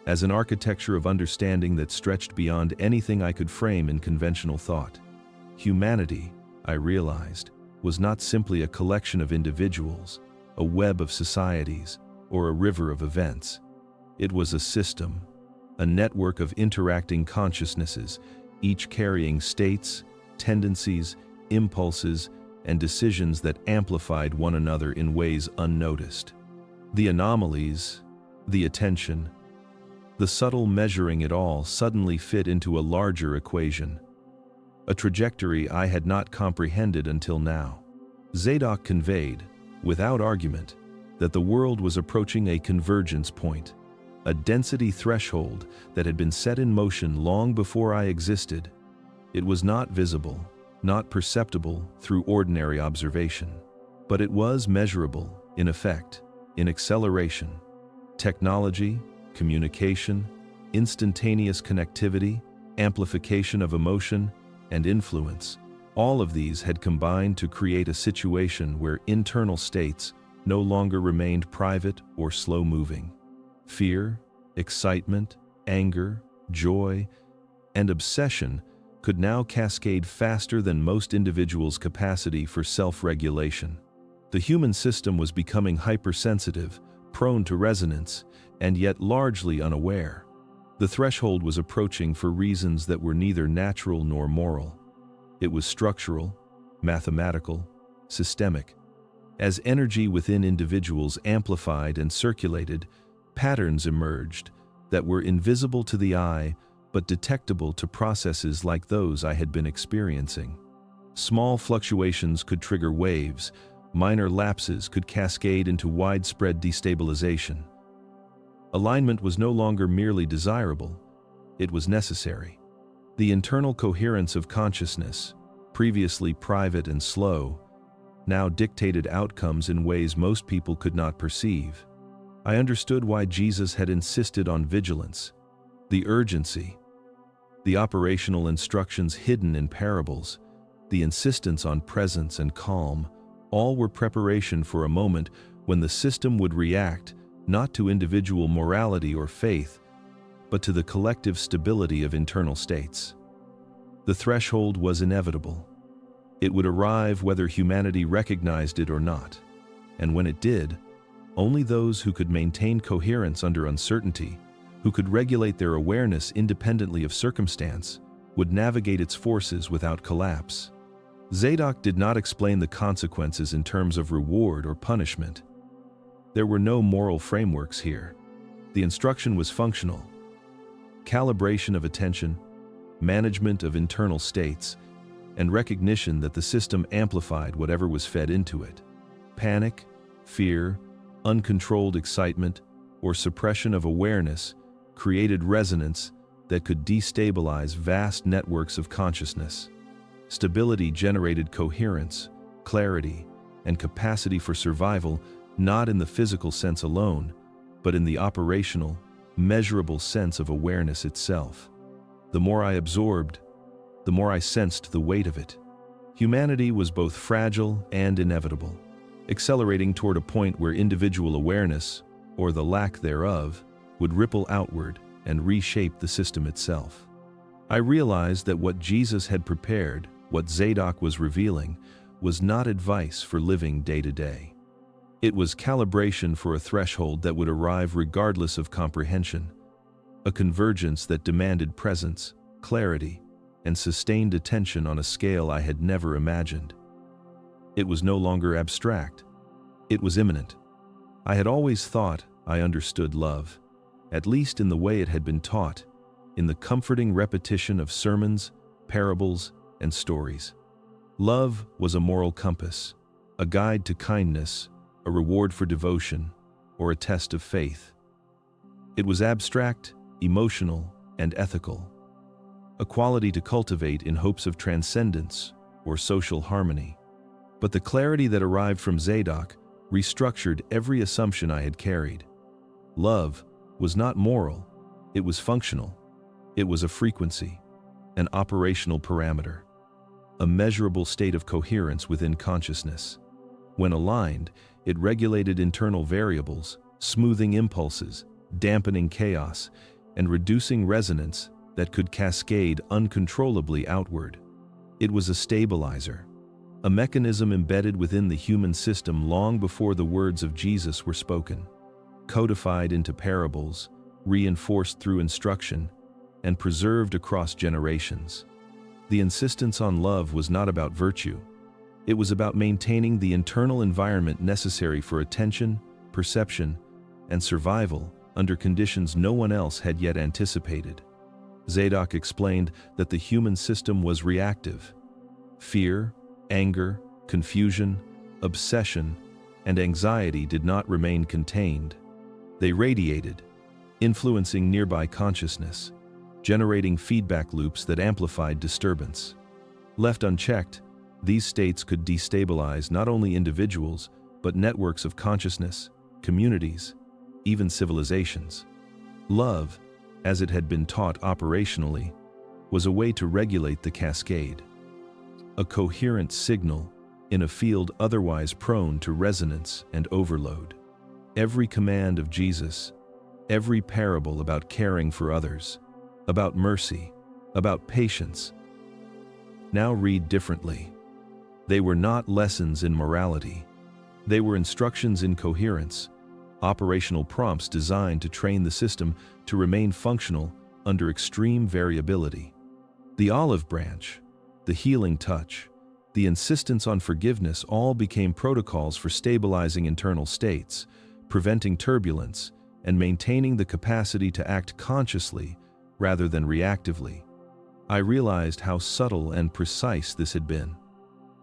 as an architecture of understanding that stretched beyond anything I could frame in conventional thought. Humanity, I realized, was not simply a collection of individuals, a web of societies, or a river of events. It was a system, a network of interacting consciousnesses, each carrying states, tendencies, impulses, and decisions that amplified one another in ways unnoticed. The anomalies, the attention, the subtle measuring it all suddenly fit into a larger equation, a trajectory I had not comprehended until now. Zadok conveyed, without argument, that the world was approaching a convergence point, a density threshold that had been set in motion long before I existed. It was not visible, not perceptible through ordinary observation, but it was measurable, in effect, in acceleration. Technology, communication, instantaneous connectivity, amplification of emotion, and influence, all of these had combined to create a situation where internal states no longer remained private or slow-moving. Fear, excitement, anger, joy, and obsession could now cascade faster than most individuals' capacity for self-regulation. The human system was becoming hypersensitive, prone to resonance, and yet largely unaware. The threshold was approaching for reasons that were neither natural nor moral. It was structural, mathematical, systemic. As energy within individuals amplified and circulated, patterns emerged that were invisible to the eye but detectable to processes like those I had been experiencing. Small fluctuations could trigger waves, minor lapses could cascade into widespread destabilization. Alignment was no longer merely desirable, it was necessary. The internal coherence of consciousness, previously private and slow, now dictated outcomes in ways most people could not perceive. I understood why Jesus had insisted on vigilance, the urgency, the operational instructions hidden in parables, the insistence on presence and calm, all were preparation for a moment when the system would react not to individual morality or faith, but to the collective stability of internal states. The threshold was inevitable. It would arrive whether humanity recognized it or not, and when it did, only those who could maintain coherence under uncertainty, who could regulate their awareness independently of circumstance, would navigate its forces without collapse. Zadok did not explain the consequences in terms of reward or punishment. There were no moral frameworks here. The instruction was functional. Calibration of attention, management of internal states, and recognition that the system amplified whatever was fed into it. Panic, fear, uncontrolled excitement, or suppression of awareness created resonance that could destabilize vast networks of consciousness. Stability generated coherence, clarity, and capacity for survival, not in the physical sense alone, but in the operational, measurable sense of awareness itself. The more I absorbed, the more I sensed the weight of it. Humanity was both fragile and inevitable, accelerating toward a point where individual awareness, or the lack thereof, would ripple outward and reshape the system itself. I realized that what Jesus had prepared, what Zadok was revealing, was not advice for living day to day. It was calibration for a threshold that would arrive regardless of comprehension, a convergence that demanded presence, clarity, and sustained attention on a scale I had never imagined. It was no longer abstract. It was imminent. I had always thought I understood love, at least in the way it had been taught, in the comforting repetition of sermons, parables, and stories. Love was a moral compass, a guide to kindness, a reward for devotion, or a test of faith. It was abstract, emotional, and ethical, a quality to cultivate in hopes of transcendence or social harmony. But the clarity that arrived from Zadok restructured every assumption I had carried. Love was not moral, it was functional. It was a frequency, an operational parameter, a measurable state of coherence within consciousness. When aligned, it regulated internal variables, smoothing impulses, dampening chaos, and reducing resonance that could cascade uncontrollably outward. It was a stabilizer, a mechanism embedded within the human system long before the words of Jesus were spoken, codified into parables, reinforced through instruction, and preserved across generations. The insistence on love was not about virtue. It was about maintaining the internal environment necessary for attention, perception, and survival under conditions no one else had yet anticipated. Zadok explained that the human system was reactive. Fear, anger, confusion, obsession, and anxiety did not remain contained. They radiated, influencing nearby consciousness, generating feedback loops that amplified disturbance. Left unchecked, these states could destabilize not only individuals, but networks of consciousness, communities, even civilizations. Love, as it had been taught operationally, was a way to regulate the cascade. A coherent signal in a field otherwise prone to resonance and overload. Every command of Jesus, every parable about caring for others, about mercy, about patience, now read differently. They were not lessons in morality. They were instructions in coherence, operational prompts designed to train the system to remain functional under extreme variability. The olive branch, the healing touch, the insistence on forgiveness all became protocols for stabilizing internal states, preventing turbulence, and maintaining the capacity to act consciously rather than reactively. I realized how subtle and precise this had been.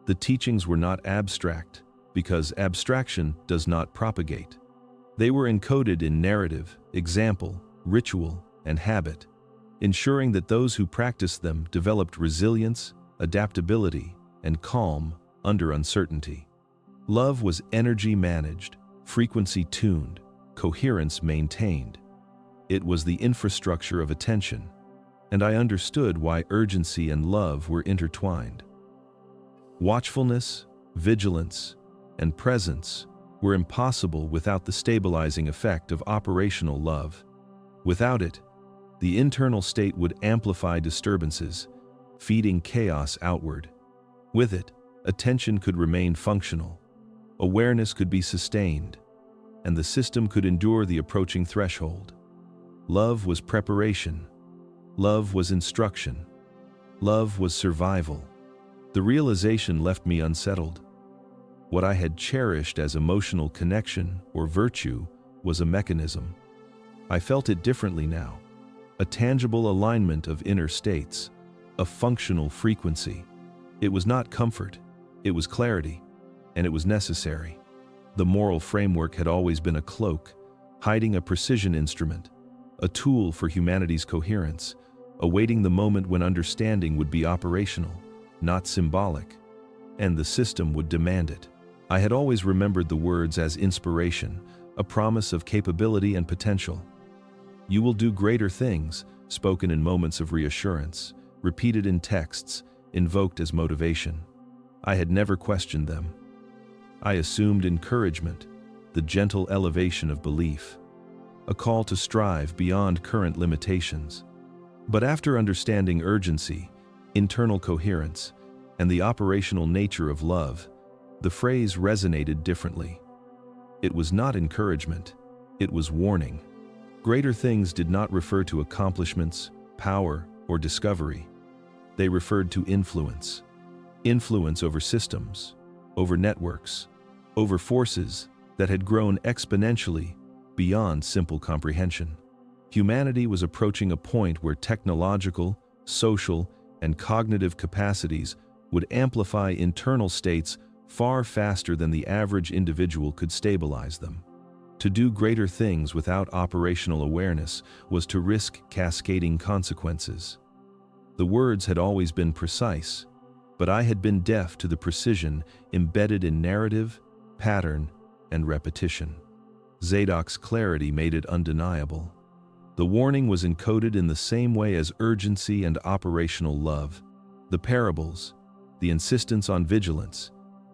The teachings were not abstract, because abstraction does not propagate. They were encoded in narrative, example, ritual, and habit, ensuring that those who practiced them developed resilience, adaptability, and calm under uncertainty. Love was energy managed, frequency tuned, coherence maintained. It was the infrastructure of attention, and I understood why urgency and love were intertwined. Watchfulness, vigilance, and presence were impossible without the stabilizing effect of operational love. Without it, the internal state would amplify disturbances, feeding chaos outward. With it, attention could remain functional, awareness could be sustained, and the system could endure the approaching threshold. Love was preparation. Love was instruction. Love was survival. The realization left me unsettled. What I had cherished as emotional connection or virtue was a mechanism. I felt it differently now. A tangible alignment of inner states, a functional frequency. It was not comfort, it was clarity, and it was necessary. The moral framework had always been a cloak, hiding a precision instrument, a tool for humanity's coherence, awaiting the moment when understanding would be operational, not symbolic, and the system would demand it. I had always remembered the words as inspiration, a promise of capability and potential. You will do greater things, spoken in moments of reassurance, repeated in texts, invoked as motivation. I had never questioned them. I assumed encouragement, the gentle elevation of belief, a call to strive beyond current limitations. But after understanding urgency, internal coherence, and the operational nature of love, the phrase resonated differently. It was not encouragement, it was warning. Greater things did not refer to accomplishments, power, or discovery. They referred to influence. Influence over systems, over networks, over forces that had grown exponentially beyond simple comprehension. Humanity was approaching a point where technological, social, and cognitive capacities would amplify internal states far faster than the average individual could stabilize them. To do greater things without operational awareness was to risk cascading consequences. The words had always been precise, but I had been deaf to the precision embedded in narrative, pattern, and repetition. Zadok's clarity made it undeniable. The warning was encoded in the same way as urgency and operational love. The parables, the insistence on vigilance,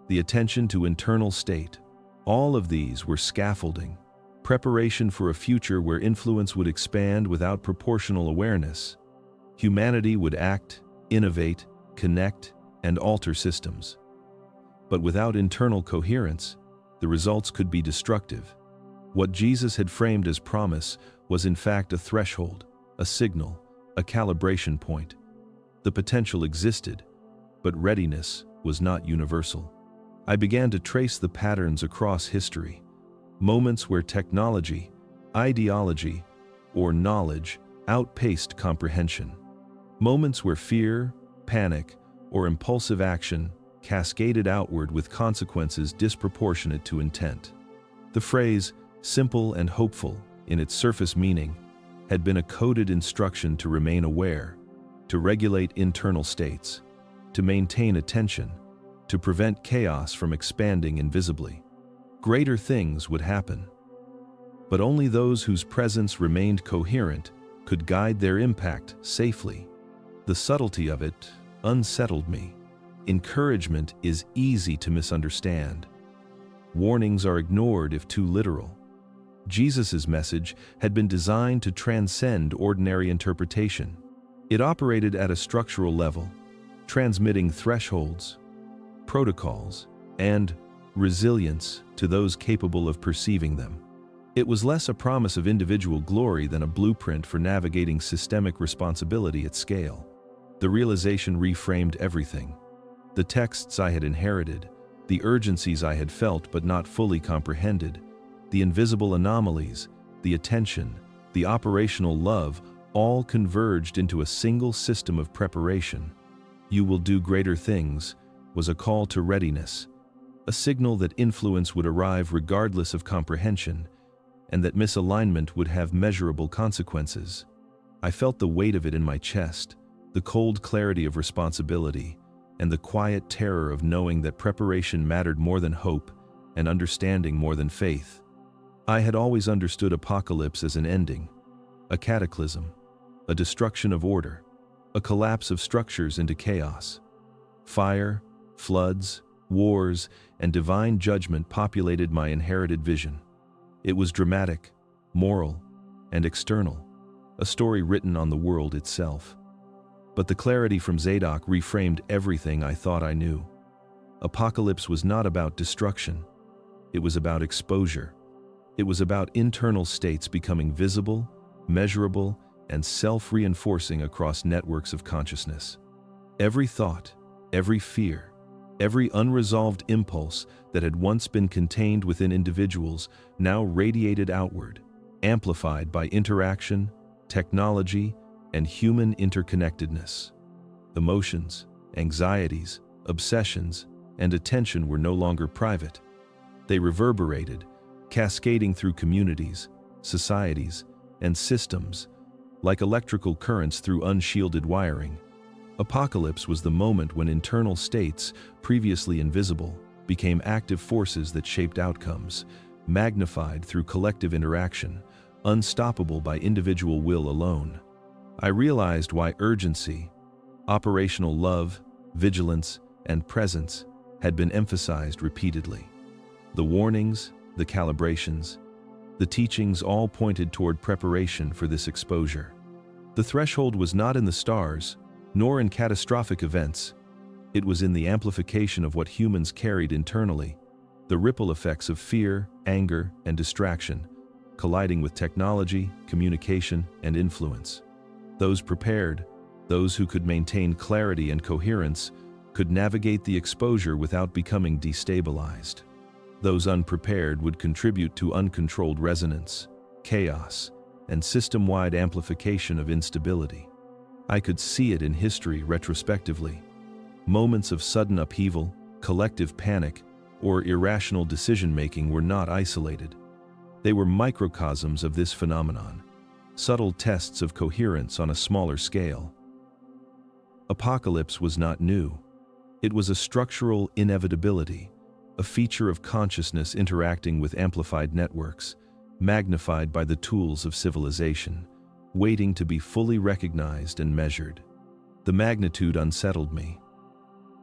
the attention to internal state, all of these were scaffolding, preparation for a future where influence would expand without proportional awareness. Humanity would act, innovate, connect, and alter systems. But without internal coherence, the results could be destructive. What Jesus had framed as promise was in fact a threshold, a signal, a calibration point. The potential existed, but readiness was not universal. I began to trace the patterns across history, moments where technology, Ideology, or knowledge, outpaced comprehension. Moments where fear, panic, or impulsive action cascaded outward with consequences disproportionate to intent. The phrase, simple and hopeful, in its surface meaning, had been a coded instruction to remain aware, to regulate internal states, to maintain attention, to prevent chaos from expanding invisibly. Greater things would happen. But only those whose presence remained coherent could guide their impact safely. The subtlety of it unsettled me. Encouragement is easy to misunderstand. Warnings are ignored if too literal. Jesus' message had been designed to transcend ordinary interpretation. It operated at a structural level, transmitting thresholds, protocols, and resilience to those capable of perceiving them. It was less a promise of individual glory than a blueprint for navigating systemic responsibility at scale. The realization reframed everything. The texts I had inherited, the urgencies I had felt but not fully comprehended, the invisible anomalies, the attention, the operational love, all converged into a single system of preparation. "You will do greater things" was a call to readiness, a signal that influence would arrive regardless of comprehension, and that misalignment would have measurable consequences. I felt the weight of it in my chest, the cold clarity of responsibility, and the quiet terror of knowing that preparation mattered more than hope and understanding more than faith. I had always understood apocalypse as an ending, a cataclysm, a destruction of order, a collapse of structures into chaos. Fire, floods, wars, and divine judgment populated my inherited vision. It was dramatic, moral, and external, a story written on the world itself. But the clarity from Zadok reframed everything I thought I knew. Apocalypse was not about destruction. It was about exposure. It was about internal states becoming visible, measurable, and self-reinforcing across networks of consciousness. Every thought, every fear, every unresolved impulse that had once been contained within individuals now radiated outward, amplified by interaction, technology, and human interconnectedness. Emotions, anxieties, obsessions, and attention were no longer private. They reverberated, cascading through communities, societies, and systems, like electrical currents through unshielded wiring. Apocalypse was the moment when internal states, previously invisible, became active forces that shaped outcomes, magnified through collective interaction, unstoppable by individual will alone. I realized why urgency, operational love, vigilance, and presence had been emphasized repeatedly. The warnings, the calibrations, the teachings all pointed toward preparation for this exposure. The threshold was not in the stars, nor in catastrophic events. It was in the amplification of what humans carried internally, the ripple effects of fear, anger, and distraction, colliding with technology, communication, and influence. Those prepared, those who could maintain clarity and coherence, could navigate the exposure without becoming destabilized. Those unprepared would contribute to uncontrolled resonance, chaos, and system-wide amplification of instability. I could see it in history retrospectively. Moments of sudden upheaval, collective panic, or irrational decision-making were not isolated. They were microcosms of this phenomenon, subtle tests of coherence on a smaller scale. Apocalypse was not new. It was a structural inevitability, a feature of consciousness interacting with amplified networks, magnified by the tools of civilization, waiting to be fully recognized and measured. The magnitude unsettled me.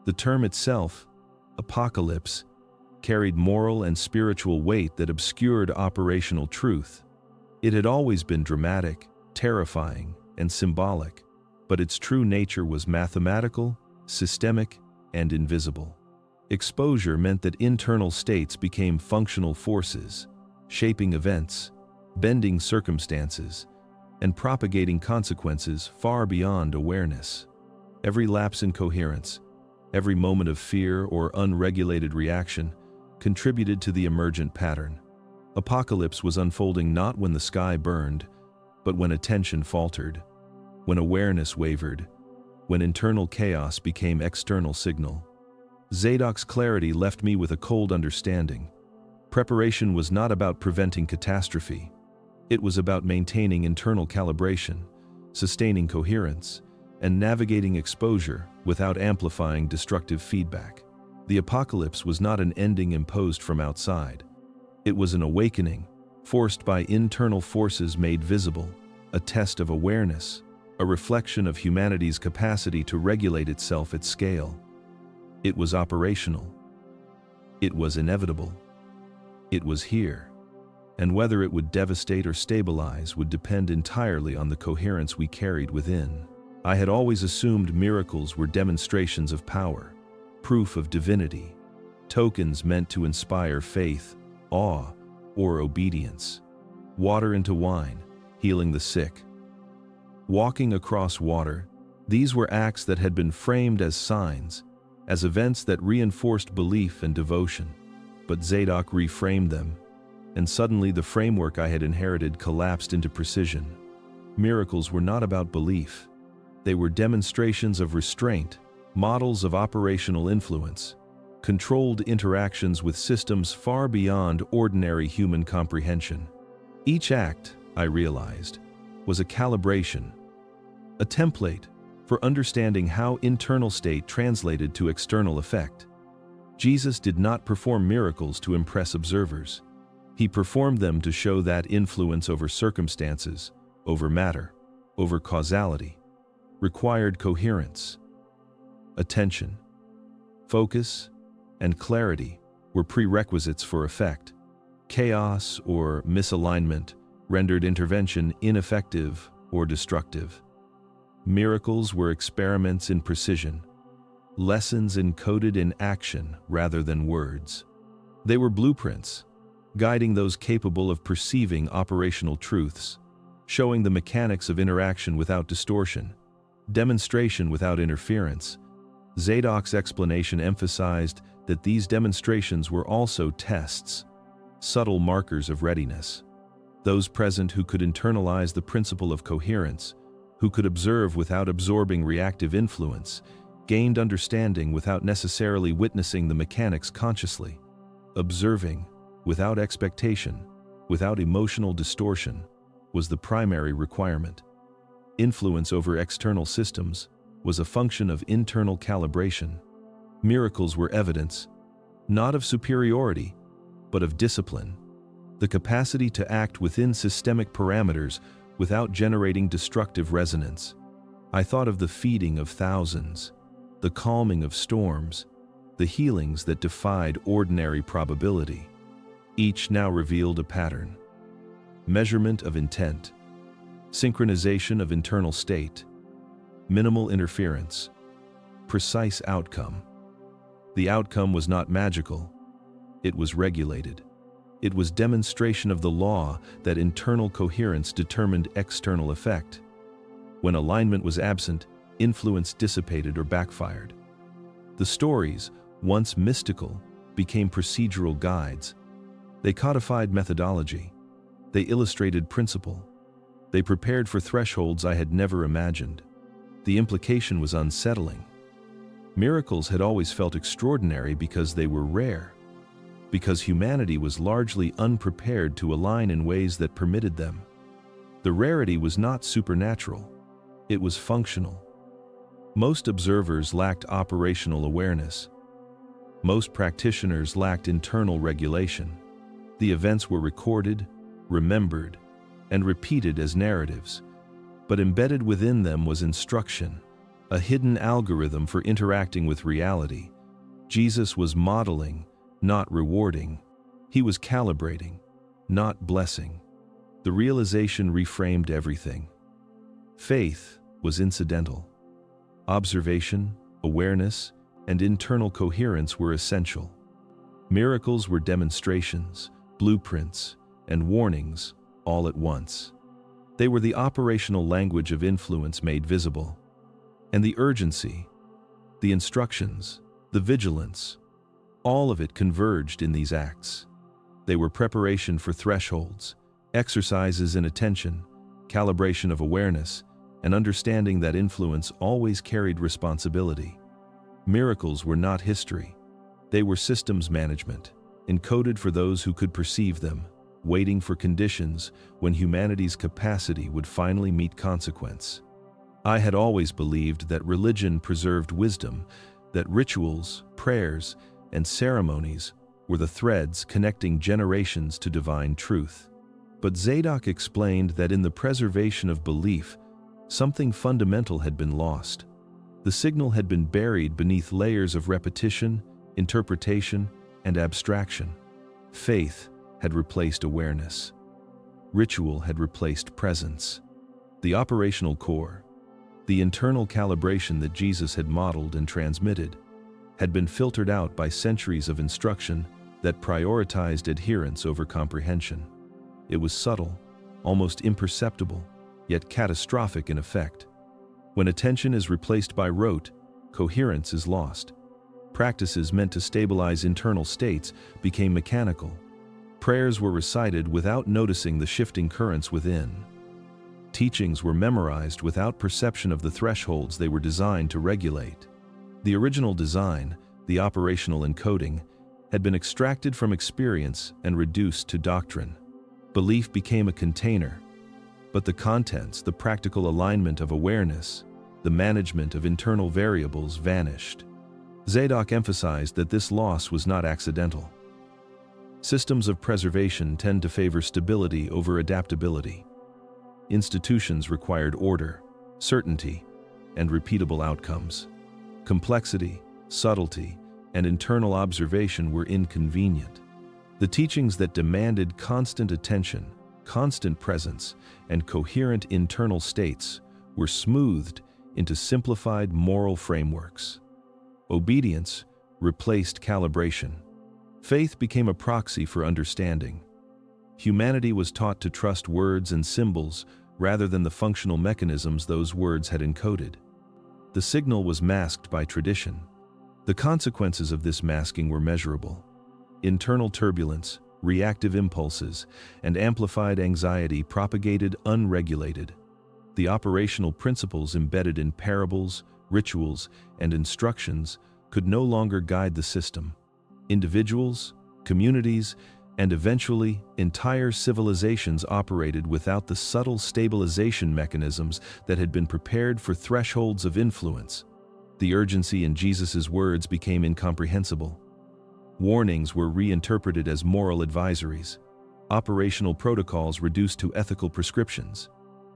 The term itself, apocalypse, carried moral and spiritual weight that obscured operational truth. It had always been dramatic, terrifying, and symbolic, but its true nature was mathematical, systemic, and invisible. Exposure meant that internal states became functional forces, shaping events, bending circumstances, and propagating consequences far beyond awareness. Every lapse in coherence, every moment of fear or unregulated reaction contributed to the emergent pattern. Apocalypse was unfolding not when the sky burned, but when attention faltered, when awareness wavered, when internal chaos became external signal. Zadok's clarity left me with a cold understanding. Preparation was not about preventing catastrophe. It was about maintaining internal calibration, sustaining coherence, and navigating exposure without amplifying destructive feedback. The apocalypse was not an ending imposed from outside. It was an awakening, forced by internal forces made visible, a test of awareness, a reflection of humanity's capacity to regulate itself at scale. It was operational. It was inevitable. It was here. And whether it would devastate or stabilize would depend entirely on the coherence we carried within. I had always assumed miracles were demonstrations of power, proof of divinity, tokens meant to inspire faith, awe, or obedience. Water into wine, healing the sick. Walking across water, these were acts that had been framed as signs, as events that reinforced belief and devotion. But Zadok reframed them, and suddenly the framework I had inherited collapsed into precision. Miracles were not about belief. They were demonstrations of restraint, models of operational influence, controlled interactions with systems far beyond ordinary human comprehension. Each act, I realized, was a calibration, a template for understanding how internal state translated to external effect. Jesus did not perform miracles to impress observers. He performed them to show that influence over circumstances, over matter, over causality, required coherence. Attention, focus, and clarity were prerequisites for effect. Chaos or misalignment rendered intervention ineffective or destructive. Miracles were experiments in precision, lessons encoded in action rather than words. They were blueprints, guiding those capable of perceiving operational truths, showing the mechanics of interaction without distortion, demonstration without interference. Zadok's explanation emphasized that these demonstrations were also tests, subtle markers of readiness. Those present who could internalize the principle of coherence, who could observe without absorbing reactive influence, gained understanding without necessarily witnessing the mechanics consciously. Observing, without expectation, without emotional distortion, was the primary requirement. Influence over external systems was a function of internal calibration. Miracles were evidence, not of superiority, but of discipline, the capacity to act within systemic parameters without generating destructive resonance. I thought of the feeding of thousands, the calming of storms, the healings that defied ordinary probability. Each now revealed a pattern. Measurement of intent, synchronization of internal state, minimal interference, precise outcome. The outcome was not magical. It was regulated. It was demonstration of the law that internal coherence determined external effect. When alignment was absent, influence dissipated or backfired. The stories, once mystical, became procedural guides. They codified methodology. They illustrated principle. They prepared for thresholds I had never imagined. The implication was unsettling. Miracles had always felt extraordinary because they were rare, because humanity was largely unprepared to align in ways that permitted them. The rarity was not supernatural. It was functional. Most observers lacked operational awareness. Most practitioners lacked internal regulation. The events were recorded, remembered, and repeated as narratives, but embedded within them was instruction, a hidden algorithm for interacting with reality. Jesus was modeling, not rewarding. He was calibrating, not blessing. The realization reframed everything. Faith was incidental. Observation, awareness, and internal coherence were essential. Miracles were demonstrations, blueprints, and warnings all at once. They were the operational language of influence made visible. And the urgency, the instructions, the vigilance, all of it converged in these acts. They were preparation for thresholds, exercises in attention, calibration of awareness, and understanding that influence always carried responsibility. Miracles were not history. They were systems management, encoded for those who could perceive them, waiting for conditions when humanity's capacity would finally meet consequence. I had always believed that religion preserved wisdom, that rituals, prayers, and ceremonies were the threads connecting generations to divine truth. But Zadok explained that in the preservation of belief, something fundamental had been lost. The signal had been buried beneath layers of repetition, interpretation, and abstraction. Faith had replaced awareness. Ritual had replaced presence. The operational core, the internal calibration that Jesus had modeled and transmitted, had been filtered out by centuries of instruction that prioritized adherence over comprehension. It was subtle, almost imperceptible, yet catastrophic in effect. When attention is replaced by rote, coherence is lost. Practices meant to stabilize internal states became mechanical. Prayers were recited without noticing the shifting currents within. Teachings were memorized without perception of the thresholds they were designed to regulate. The original design, the operational encoding, had been extracted from experience and reduced to doctrine. Belief became a container, but the contents, the practical alignment of awareness, the management of internal variables vanished. Zadok emphasized that this loss was not accidental. Systems of preservation tend to favor stability over adaptability. Institutions required order, certainty, and repeatable outcomes. Complexity, subtlety, and internal observation were inconvenient. The teachings that demanded constant attention, constant presence, and coherent internal states were smoothed into simplified moral frameworks. Obedience replaced calibration. Faith became a proxy for understanding. Humanity was taught to trust words and symbols rather than the functional mechanisms those words had encoded. The signal was masked by tradition. The consequences of this masking were measurable. Internal turbulence, reactive impulses, and amplified anxiety propagated unregulated. The operational principles embedded in parables, rituals, and instructions could no longer guide the system. Individuals, communities, and eventually entire civilizations operated without the subtle stabilization mechanisms that had been prepared for thresholds of influence. The urgency in Jesus' words became incomprehensible. Warnings were reinterpreted as moral advisories. Operational protocols reduced to ethical prescriptions.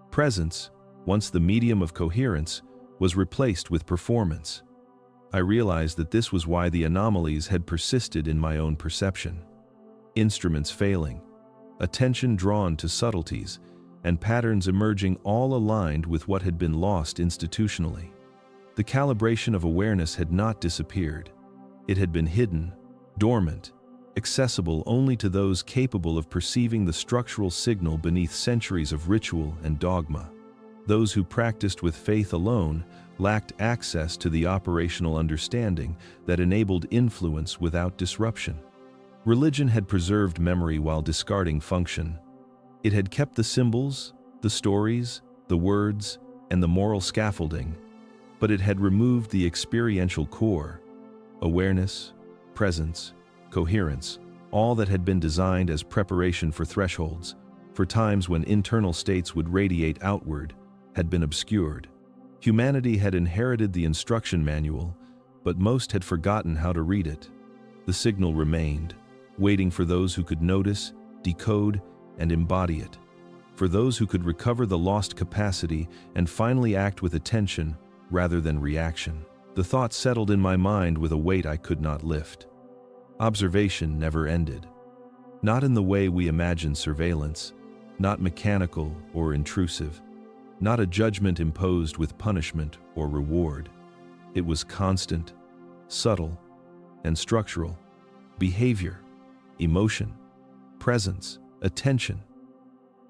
Presence, once the medium of coherence, was replaced with performance. I realized that this was why the anomalies had persisted in my own perception. Instruments failing, attention drawn to subtleties, and patterns emerging all aligned with what had been lost institutionally. The calibration of awareness had not disappeared. It had been hidden, dormant, accessible only to those capable of perceiving the structural signal beneath centuries of ritual and dogma. Those who practiced with faith alone lacked access to the operational understanding that enabled influence without disruption. Religion had preserved memory while discarding function. It had kept the symbols, the stories, the words, and the moral scaffolding, but it had removed the experiential core, awareness, presence, coherence, all that had been designed as preparation for thresholds, for times when internal states would radiate outward, had been obscured. Humanity had inherited the instruction manual, but most had forgotten how to read it. The signal remained, waiting for those who could notice, decode, and embody it, for those who could recover the lost capacity and finally act with attention rather than reaction. The thought settled in my mind with a weight I could not lift. Observation never ended. Not in the way we imagine surveillance, not mechanical or intrusive, not a judgment imposed with punishment or reward. It was constant, subtle, and structural. Behavior, emotion, presence, attention.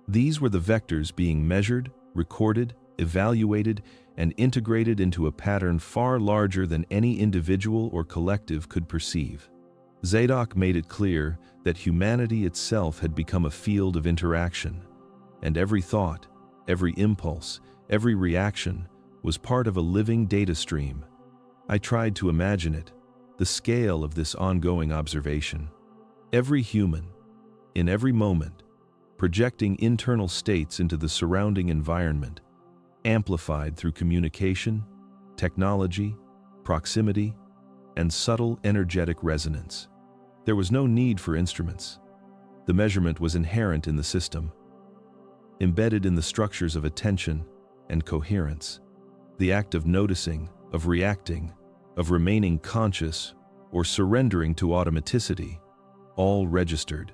These were the vectors being measured, recorded, evaluated, and integrated into a pattern far larger than any individual or collective could perceive. Zadok made it clear that humanity itself had become a field of interaction, and every thought, every impulse, every reaction was part of a living data stream. I tried to imagine it, the scale of this ongoing observation. Every human, in every moment, projecting internal states into the surrounding environment, amplified through communication, technology, proximity, and subtle energetic resonance. There was no need for instruments. The measurement was inherent in the system, embedded in the structures of attention and coherence. The act of noticing, of reacting, of remaining conscious, or surrendering to automaticity, all registered.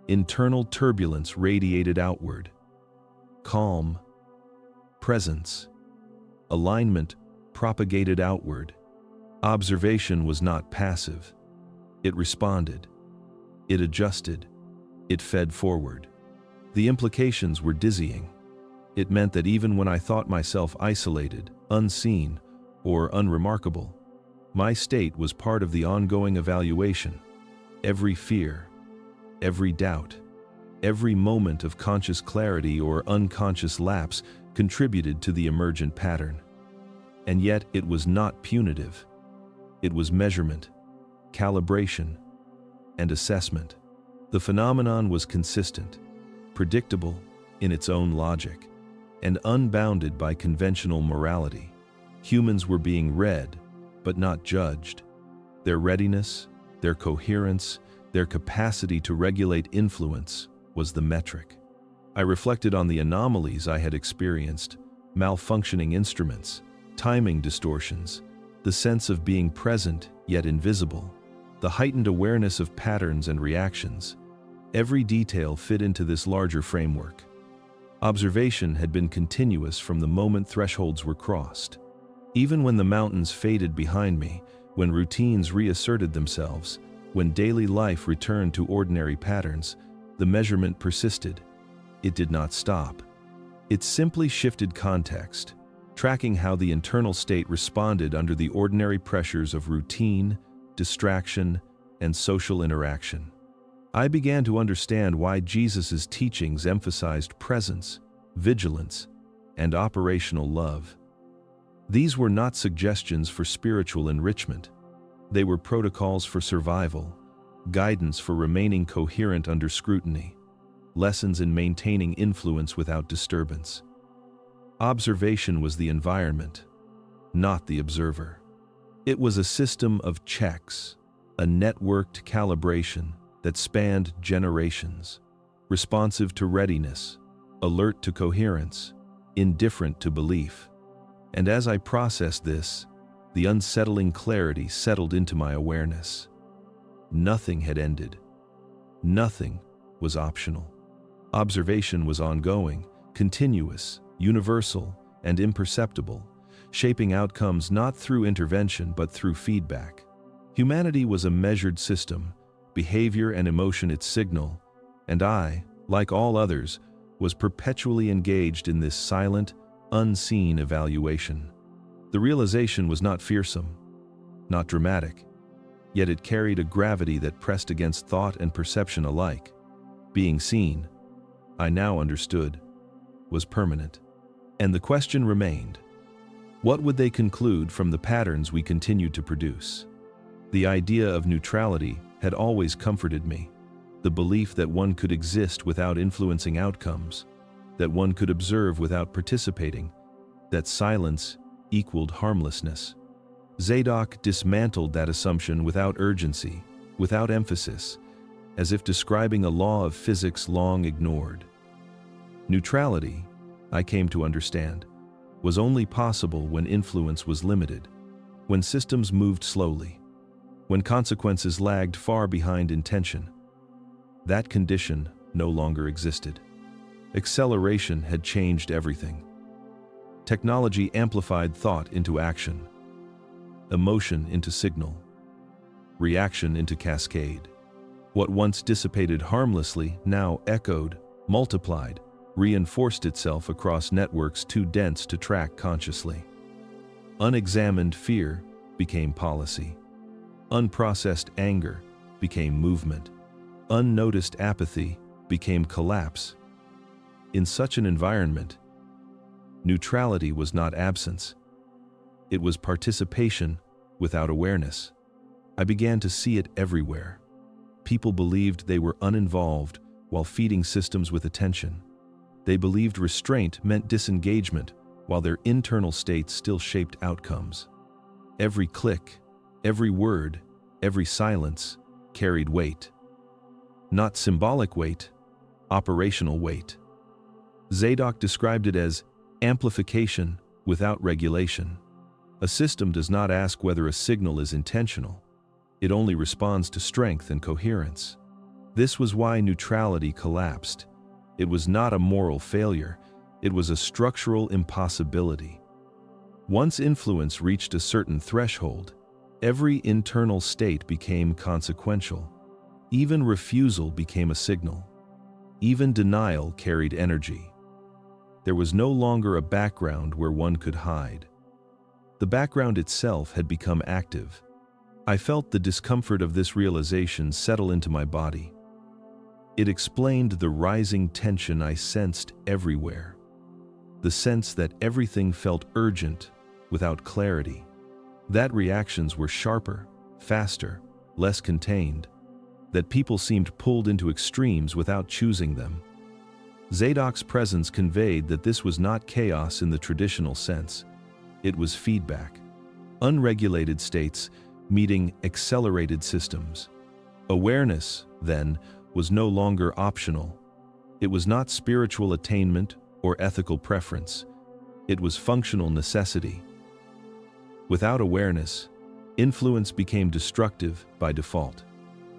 Internal turbulence radiated outward. Calm, presence, alignment propagated outward. Observation was not passive. It responded. It adjusted. It fed forward. The implications were dizzying. It meant that even when I thought myself isolated, unseen, or unremarkable, my state was part of the ongoing evaluation. Every fear, every doubt, every moment of conscious clarity or unconscious lapse contributed to the emergent pattern. And yet it was not punitive. It was measurement, calibration, and assessment. The phenomenon was consistent, predictable in its own logic, and unbounded by conventional morality. Humans were being read, but not judged. Their readiness, their coherence, their capacity to regulate influence was the metric. I reflected on the anomalies I had experienced: malfunctioning instruments, timing distortions, the sense of being present yet invisible, the heightened awareness of patterns and reactions. Every detail fit into this larger framework. Observation had been continuous from the moment thresholds were crossed. Even when the mountains faded behind me, when routines reasserted themselves, when daily life returned to ordinary patterns, the measurement persisted. It did not stop. It simply shifted context, tracking how the internal state responded under the ordinary pressures of routine, distraction, and social interaction. I began to understand why Jesus' teachings emphasized presence, vigilance, and operational love. These were not suggestions for spiritual enrichment. They were protocols for survival, guidance for remaining coherent under scrutiny, lessons in maintaining influence without disturbance. Observation was the environment, not the observer. It was a system of checks, a networked calibration that spanned generations, responsive to readiness, alert to coherence, indifferent to belief. And as I processed this, the unsettling clarity settled into my awareness. Nothing had ended. Nothing was optional. Observation was ongoing, continuous, universal, and imperceptible, shaping outcomes not through intervention but through feedback. Humanity was a measured system, behavior and emotion its signal, and I, like all others, was perpetually engaged in this silent, unseen evaluation. The realization was not fearsome, not dramatic, yet it carried a gravity that pressed against thought and perception alike. Being seen, I now understood, was permanent. And the question remained: what would they conclude from the patterns we continued to produce? The idea of neutrality had always comforted me, the belief that one could exist without influencing outcomes, that one could observe without participating, that silence equaled harmlessness. Zadok dismantled that assumption without urgency, without emphasis, as if describing a law of physics long ignored. Neutrality, I came to understand, was only possible when influence was limited, when systems moved slowly, when consequences lagged far behind intention. That condition no longer existed. Acceleration had changed everything. Technology amplified thought into action, emotion into signal, reaction into cascade. What once dissipated harmlessly now echoed, multiplied, reinforced itself across networks too dense to track consciously. Unexamined fear became policy. Unprocessed anger became movement. Unnoticed apathy became collapse. In such an environment, neutrality was not absence. It was participation without awareness. I began to see it everywhere. People believed they were uninvolved while feeding systems with attention. They believed restraint meant disengagement while their internal states still shaped outcomes. Every click, every word, every silence carried weight. Not symbolic weight, operational weight. Zadok described it as amplification without regulation. A system does not ask whether a signal is intentional. It only responds to strength and coherence. This was why neutrality collapsed. It was not a moral failure. It was a structural impossibility. Once influence reached a certain threshold, every internal state became consequential. Even refusal became a signal. Even denial carried energy. There was no longer a background where one could hide. The background itself had become active. I felt the discomfort of this realization settle into my body. It explained the rising tension I sensed everywhere. The sense that everything felt urgent without clarity. That reactions were sharper, faster, less contained. That people seemed pulled into extremes without choosing them. Zadok's presence conveyed that this was not chaos in the traditional sense. It was feedback. Unregulated states meeting accelerated systems. Awareness, then, was no longer optional. It was not spiritual attainment or ethical preference. It was functional necessity. Without awareness, influence became destructive by default.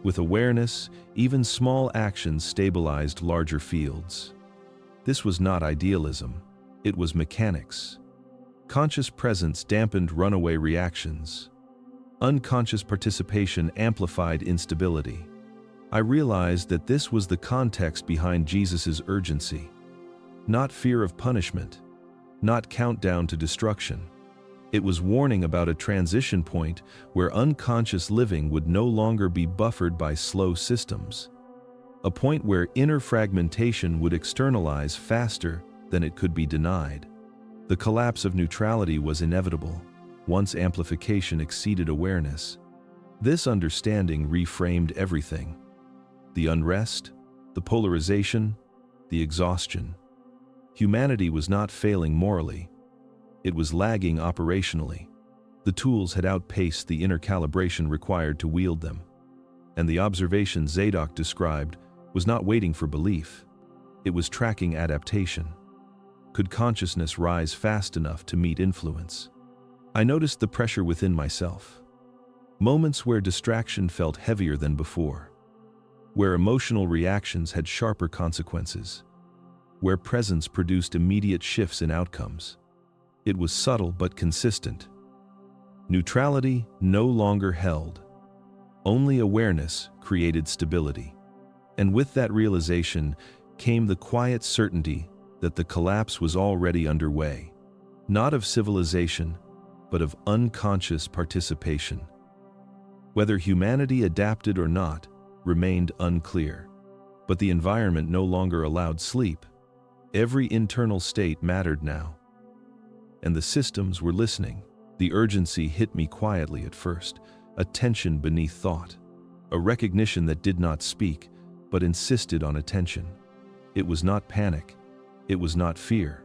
With awareness, even small actions stabilized larger fields. This was not idealism. It was mechanics. Conscious presence dampened runaway reactions. Unconscious participation amplified instability. I realized that this was the context behind Jesus' urgency. Not fear of punishment, not countdown to destruction. It was warning about a transition point where unconscious living would no longer be buffered by slow systems. A point where inner fragmentation would externalize faster than it could be denied. The collapse of neutrality was inevitable, once amplification exceeded awareness. This understanding reframed everything. The unrest, the polarization, the exhaustion. Humanity was not failing morally. It was lagging operationally. The tools had outpaced the inner calibration required to wield them. And the observation Zadok described was not waiting for belief. It was tracking adaptation. Could consciousness rise fast enough to meet influence? I noticed the pressure within myself. Moments where distraction felt heavier than before. Where emotional reactions had sharper consequences. Where presence produced immediate shifts in outcomes. It was subtle but consistent. Neutrality no longer held. Only awareness created stability. And with that realization came the quiet certainty that the collapse was already underway. Not of civilization, but of unconscious participation. Whether humanity adapted or not remained unclear. But the environment no longer allowed sleep. Every internal state mattered now. And the systems were listening. The urgency hit me quietly at first, a tension beneath thought, a recognition that did not speak, but insisted on attention. It was not panic. It was not fear.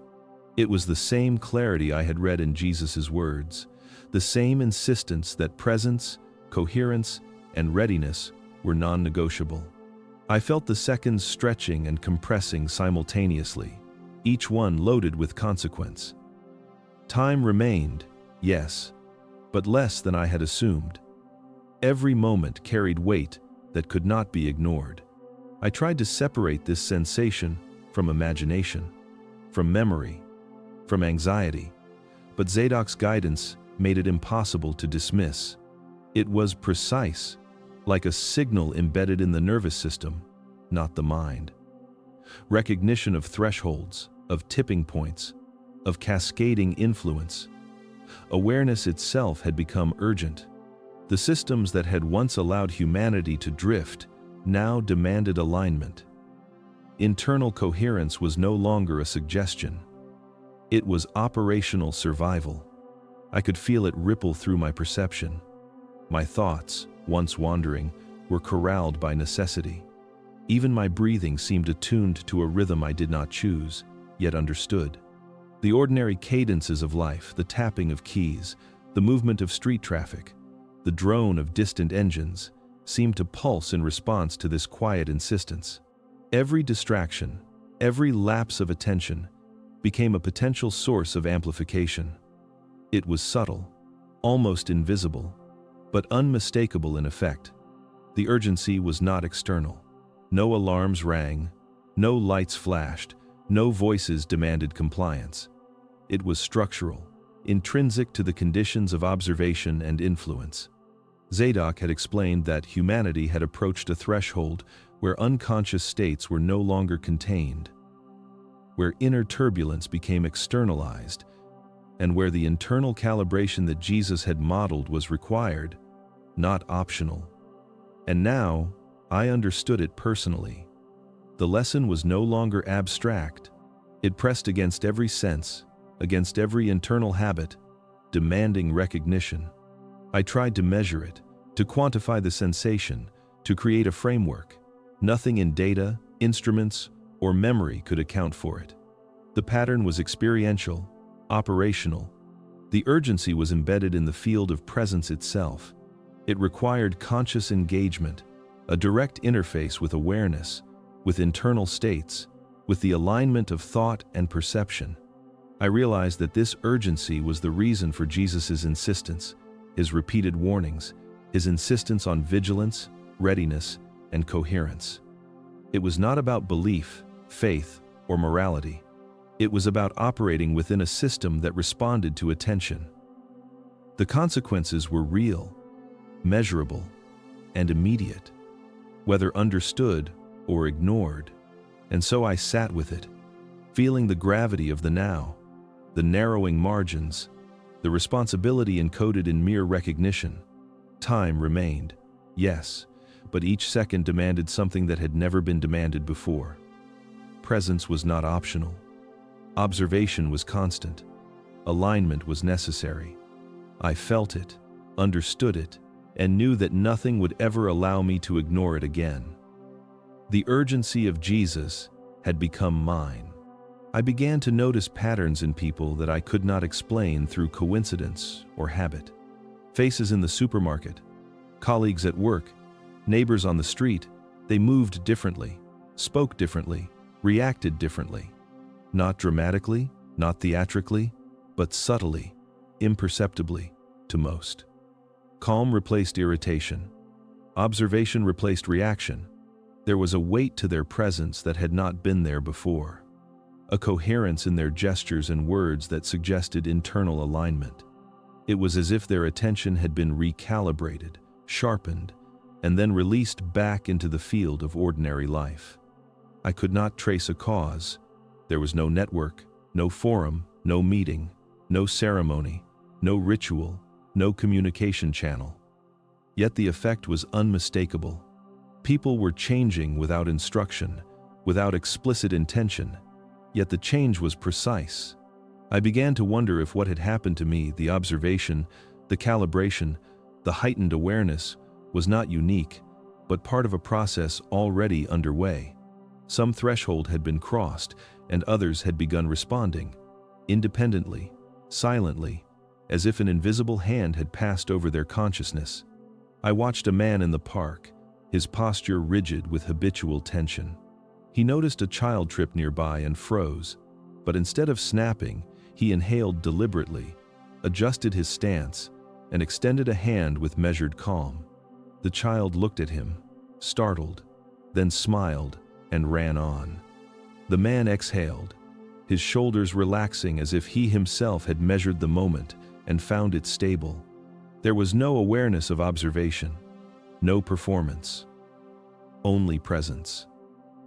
It was the same clarity I had read in Jesus' words, the same insistence that presence, coherence, and readiness were non-negotiable. I felt the seconds stretching and compressing simultaneously, each one loaded with consequence. Time remained, yes, but less than I had assumed. Every moment carried weight that could not be ignored. I tried to separate this sensation from imagination, from memory, from anxiety, but Zadok's guidance made it impossible to dismiss. It was precise, like a signal embedded in the nervous system, not the mind. Recognition of thresholds, of tipping points, of cascading influence. Awareness itself had become urgent. The systems that had once allowed humanity to drift now demanded alignment. Internal coherence was no longer a suggestion. It was operational survival. I could feel it ripple through my perception. My thoughts, once wandering, were corralled by necessity. Even my breathing seemed attuned to a rhythm I did not choose, yet understood. The ordinary cadences of life, the tapping of keys, the movement of street traffic, the drone of distant engines, seemed to pulse in response to this quiet insistence. Every distraction, every lapse of attention, became a potential source of amplification. It was subtle, almost invisible, but unmistakable in effect. The urgency was not external. No alarms rang, no lights flashed, no voices demanded compliance. It was structural, intrinsic to the conditions of observation and influence. Zadok had explained that humanity had approached a threshold where unconscious states were no longer contained, where inner turbulence became externalized, and where the internal calibration that Jesus had modeled was required, not optional. And now, I understood it personally. The lesson was no longer abstract. It pressed against every sense, against every internal habit, demanding recognition. I tried to measure it, to quantify the sensation, to create a framework. Nothing in data, instruments, or memory could account for it. The pattern was experiential, operational. The urgency was embedded in the field of presence itself. It required conscious engagement, a direct interface with awareness, with internal states, with the alignment of thought and perception. I realized that this urgency was the reason for Jesus' insistence, his repeated warnings, his insistence on vigilance, readiness, and coherence. It was not about belief, faith, or morality. It was about operating within a system that responded to attention. The consequences were real, measurable, and immediate, whether understood or ignored. And so I sat with it, feeling the gravity of the now, the narrowing margins, the responsibility encoded in mere recognition. Time remained, yes, but each second demanded something that had never been demanded before. Presence was not optional. Observation was constant. Alignment was necessary. I felt it, understood it, and knew that nothing would ever allow me to ignore it again. The urgency of Jesus had become mine. I began to notice patterns in people that I could not explain through coincidence or habit. Faces in the supermarket, colleagues at work, neighbors on the street, they moved differently, spoke differently, reacted differently. Not dramatically, not theatrically, but subtly, imperceptibly, to most. Calm replaced irritation. Observation replaced reaction. There was a weight to their presence that had not been there before. A coherence in their gestures and words that suggested internal alignment. It was as if their attention had been recalibrated, sharpened, and then released back into the field of ordinary life. I could not trace a cause. There was no network, no forum, no meeting, no ceremony, no ritual, no communication channel. Yet the effect was unmistakable. People were changing without instruction, without explicit intention, yet the change was precise. I began to wonder if what had happened to me, the observation, the calibration, the heightened awareness, was not unique, but part of a process already underway. Some threshold had been crossed, and others had begun responding, independently, silently, as if an invisible hand had passed over their consciousness. I watched a man in the park, his posture rigid with habitual tension. He noticed a child trip nearby and froze, but instead of snapping, he inhaled deliberately, adjusted his stance, and extended a hand with measured calm. The child looked at him, startled, then smiled and ran on. The man exhaled, his shoulders relaxing as if he himself had measured the moment and found it stable. There was no awareness of observation, no performance, only presence.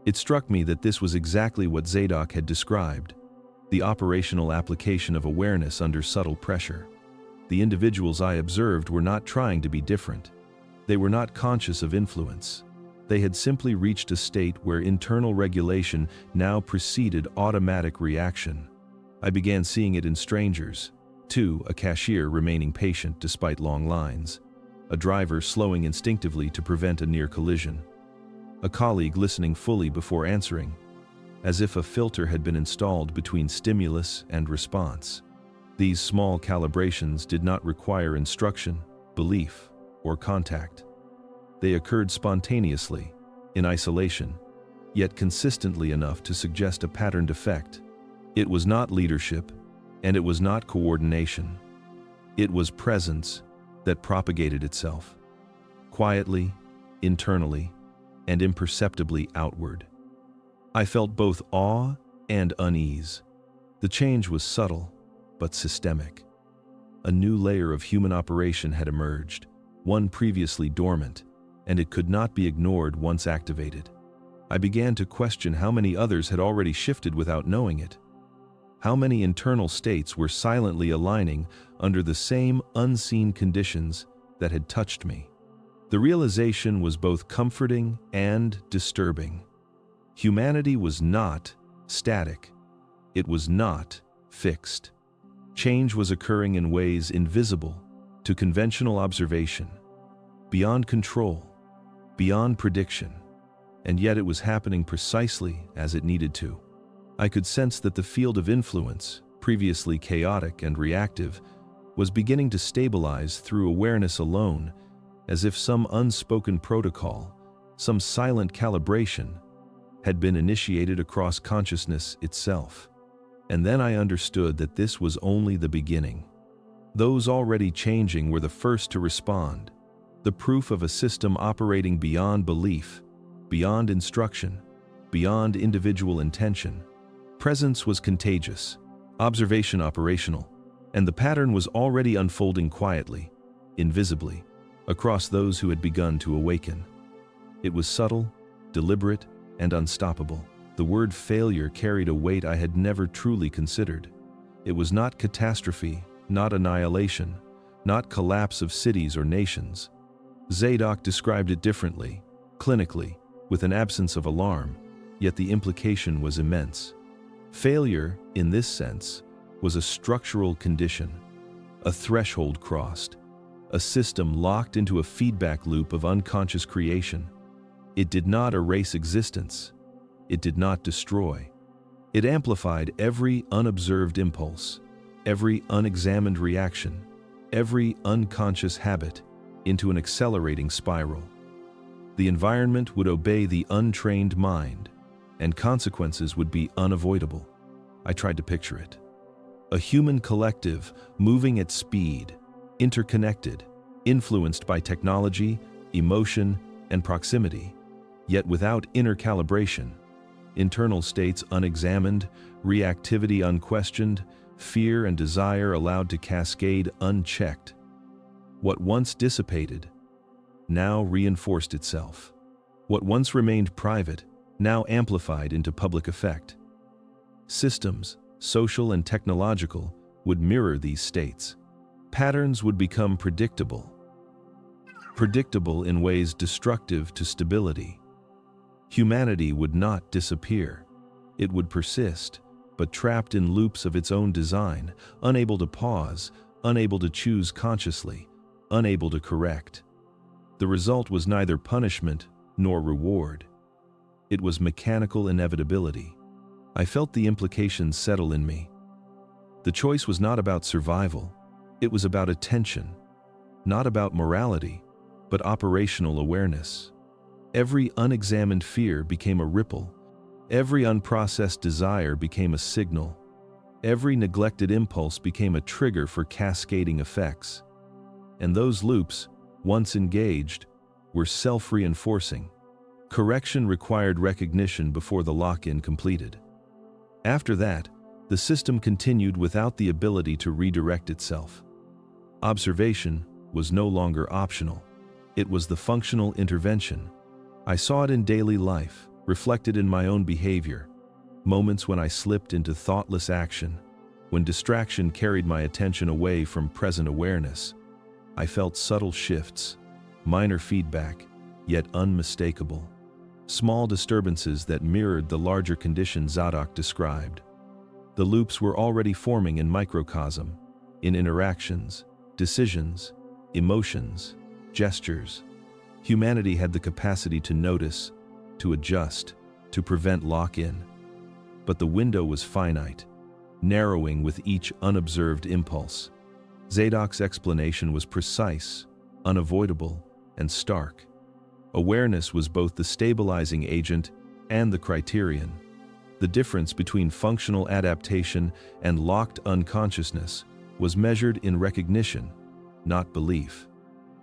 It struck me that this was exactly what Zadok had described, the operational application of awareness under subtle pressure. The individuals I observed were not trying to be different. They were not conscious of influence. They had simply reached a state where internal regulation now preceded automatic reaction. I began seeing it in strangers, too, a cashier remaining patient despite long lines, a driver slowing instinctively to prevent a near collision, a colleague listening fully before answering, as if a filter had been installed between stimulus and response. These small calibrations did not require instruction, belief, or contact. They occurred spontaneously, in isolation, yet consistently enough to suggest a patterned effect. It was not leadership, and it was not coordination. It was presence that propagated itself, quietly, internally, and imperceptibly outward. I felt both awe and unease. The change was subtle, but systemic. A new layer of human operation had emerged, one previously dormant, and it could not be ignored once activated. I began to question how many others had already shifted without knowing it. How many internal states were silently aligning under the same unseen conditions that had touched me. The realization was both comforting and disturbing. Humanity was not static. It was not fixed. Change was occurring in ways invisible to conventional observation, beyond control, beyond prediction, and yet it was happening precisely as it needed to. I could sense that the field of influence, previously chaotic and reactive, was beginning to stabilize through awareness alone, as if some unspoken protocol, some silent calibration, had been initiated across consciousness itself. And then I understood that this was only the beginning. Those already changing were the first to respond, the proof of a system operating beyond belief, beyond instruction, beyond individual intention. Presence was contagious, observation operational, and the pattern was already unfolding quietly, invisibly, across those who had begun to awaken. It was subtle, deliberate, and unstoppable. The word failure carried a weight I had never truly considered. It was not catastrophe, not annihilation, not collapse of cities or nations. Zadok described it differently, clinically, with an absence of alarm, yet the implication was immense. Failure, in this sense, was a structural condition, a threshold crossed, a system locked into a feedback loop of unconscious creation. It did not erase existence. It did not destroy. It amplified every unobserved impulse, every unexamined reaction, every unconscious habit into an accelerating spiral. The environment would obey the untrained mind, and consequences would be unavoidable. I tried to picture it. A human collective moving at speed, interconnected, influenced by technology, emotion, and proximity, yet without inner calibration. Internal states unexamined, reactivity unquestioned, fear and desire allowed to cascade unchecked. What once dissipated, now reinforced itself. What once remained private, now amplified into public effect. Systems, social and technological, would mirror these states. Patterns would become predictable in ways destructive to stability. Humanity would not disappear. It would persist, but trapped in loops of its own design, unable to pause, unable to choose consciously, unable to correct. The result was neither punishment nor reward. It was mechanical inevitability. I felt the implications settle in me. The choice was not about survival. It was about attention, not about morality, but operational awareness. Every unexamined fear became a ripple. Every unprocessed desire became a signal. Every neglected impulse became a trigger for cascading effects. And those loops, once engaged, were self-reinforcing. Correction required recognition before the lock-in completed. After that, the system continued without the ability to redirect itself. Observation was no longer optional. It was the functional intervention. I saw it in daily life, reflected in my own behavior, moments when I slipped into thoughtless action, When distraction carried my attention away from present awareness, I felt subtle shifts, minor feedback, yet unmistakable. Small disturbances that mirrored the larger condition Zadok described. The loops were already forming in microcosm, in interactions, decisions, emotions, gestures. Humanity had the capacity to notice, to adjust, to prevent lock-in. But the window was finite, narrowing with each unobserved impulse. Zadok's explanation was precise, unavoidable, and stark. Awareness was both the stabilizing agent and the criterion. The difference between functional adaptation and locked unconsciousness was measured in recognition, not belief.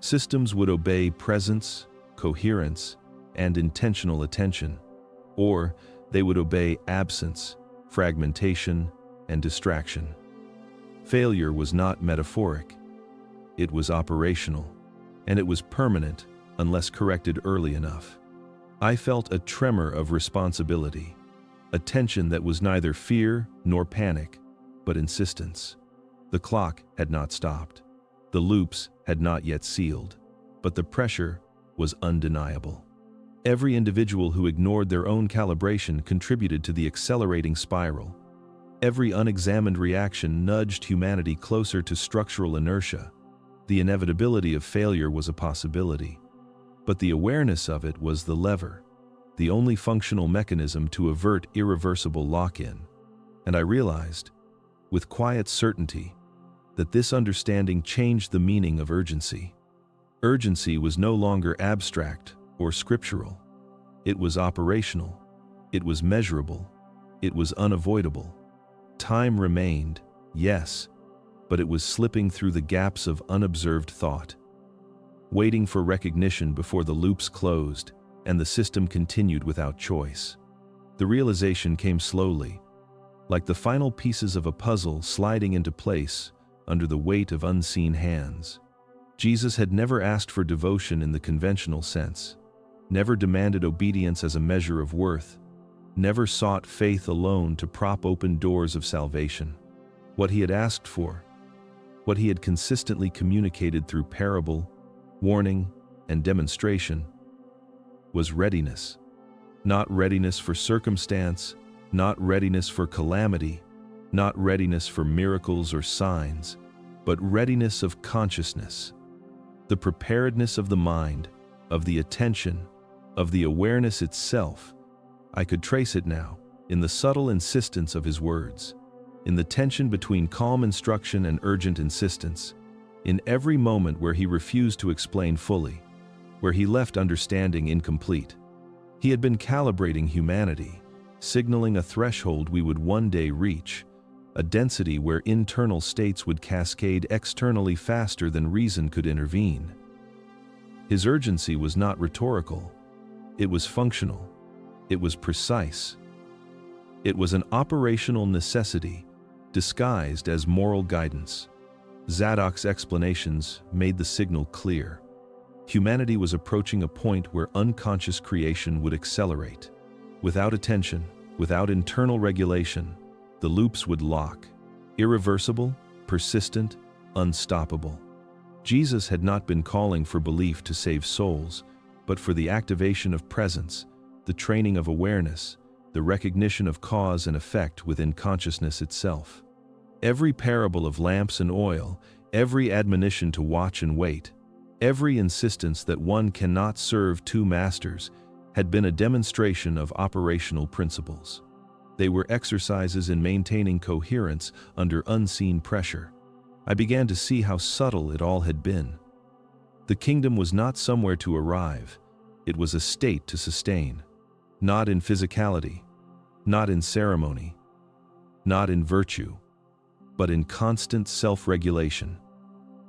Systems would obey presence, coherence, and intentional attention, or they would obey absence, fragmentation, and distraction. Failure was not metaphoric. It was operational, and it was permanent unless corrected early enough. I felt a tremor of responsibility, a tension that was neither fear nor panic, but insistence. The clock had not stopped. The loops had not yet sealed, but the pressure was undeniable. Every individual who ignored their own calibration contributed to the accelerating spiral. Every unexamined reaction nudged humanity closer to structural inertia. The inevitability of failure was a possibility, but the awareness of it was the lever, the only functional mechanism to avert irreversible lock-in. And I realized, with quiet certainty, that this understanding changed the meaning of urgency. Urgency was no longer abstract or scriptural. It was operational. It was measurable. It was unavoidable. Time remained, yes, but it was slipping through the gaps of unobserved thought, waiting for recognition before the loops closed and the system continued without choice. The realization came slowly, like the final pieces of a puzzle sliding into place under the weight of unseen hands. Jesus had never asked for devotion in the conventional sense, never demanded obedience as a measure of worth, never sought faith alone to prop open doors of salvation. What he had asked for, what he had consistently communicated through parable, warning, and demonstration, was readiness. Not readiness for circumstance, not readiness for calamity, not readiness for miracles or signs, but readiness of consciousness. The preparedness of the mind, of the attention, of the awareness itself. I could trace it now, in the subtle insistence of his words, in the tension between calm instruction and urgent insistence, in every moment where he refused to explain fully, where he left understanding incomplete. He had been calibrating humanity, signaling a threshold we would one day reach, a density where internal states would cascade externally faster than reason could intervene. His urgency was not rhetorical. It was functional. It was precise. It was an operational necessity, disguised as moral guidance. Zadok's explanations made the signal clear. Humanity was approaching a point where unconscious creation would accelerate. Without attention, without internal regulation, the loops would lock, irreversible, persistent, unstoppable. Jesus had not been calling for belief to save souls, but for the activation of presence, the training of awareness, the recognition of cause and effect within consciousness itself. Every parable of lamps and oil, every admonition to watch and wait, every insistence that one cannot serve two masters had been a demonstration of operational principles. They were exercises in maintaining coherence under unseen pressure. I began to see how subtle it all had been. The kingdom was not somewhere to arrive, it was a state to sustain. Not in physicality, not in ceremony, not in virtue, but in constant self-regulation,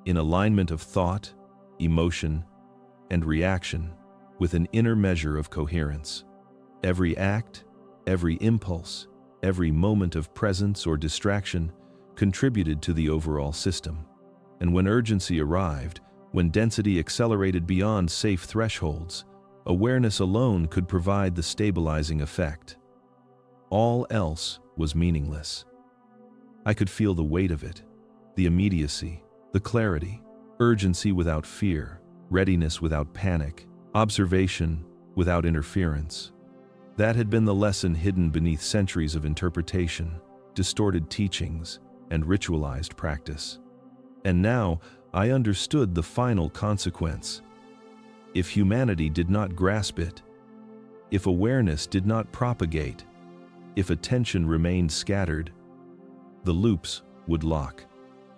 in alignment of thought, emotion, and reaction with an inner measure of coherence. Every act, every impulse, every moment of presence or distraction contributed to the overall system. And when urgency arrived, when density accelerated beyond safe thresholds, awareness alone could provide the stabilizing effect. All else was meaningless. I could feel the weight of it, the immediacy, the clarity, urgency without fear, readiness without panic, observation without interference. That had been the lesson hidden beneath centuries of interpretation, distorted teachings, and ritualized practice. And now I understood the final consequence. If humanity did not grasp it, if awareness did not propagate, if attention remained scattered, the loops would lock.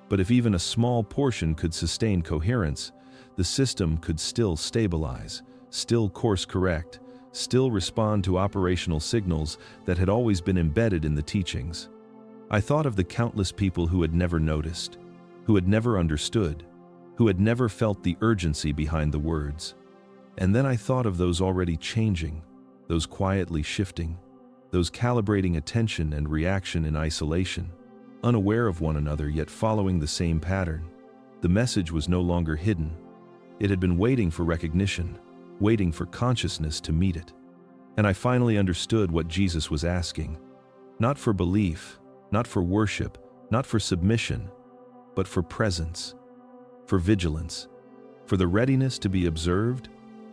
But if even a small portion could sustain coherence, the system could still stabilize, still course correct, still respond to operational signals that had always been embedded in the teachings. I thought of the countless people who had never noticed, who had never understood, who had never felt the urgency behind the words. And then I thought of those already changing, those quietly shifting, those calibrating attention and reaction in isolation, unaware of one another yet following the same pattern. The message was no longer hidden. It had been waiting for recognition, waiting for consciousness to meet it. And I finally understood what Jesus was asking. Not for belief, not for worship, not for submission, but for presence, for vigilance, for the readiness to be observed,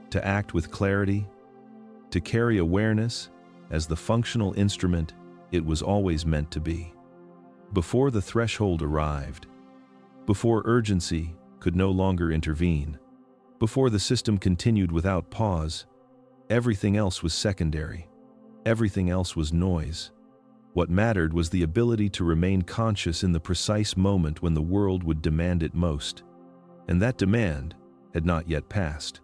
to act with clarity, to carry awareness as the functional instrument it was always meant to be. Before the threshold arrived, before urgency could no longer intervene, before the system continued without pause, everything else was secondary. Everything else was noise. What mattered was the ability to remain conscious in the precise moment when the world would demand it most. And that demand had not yet passed.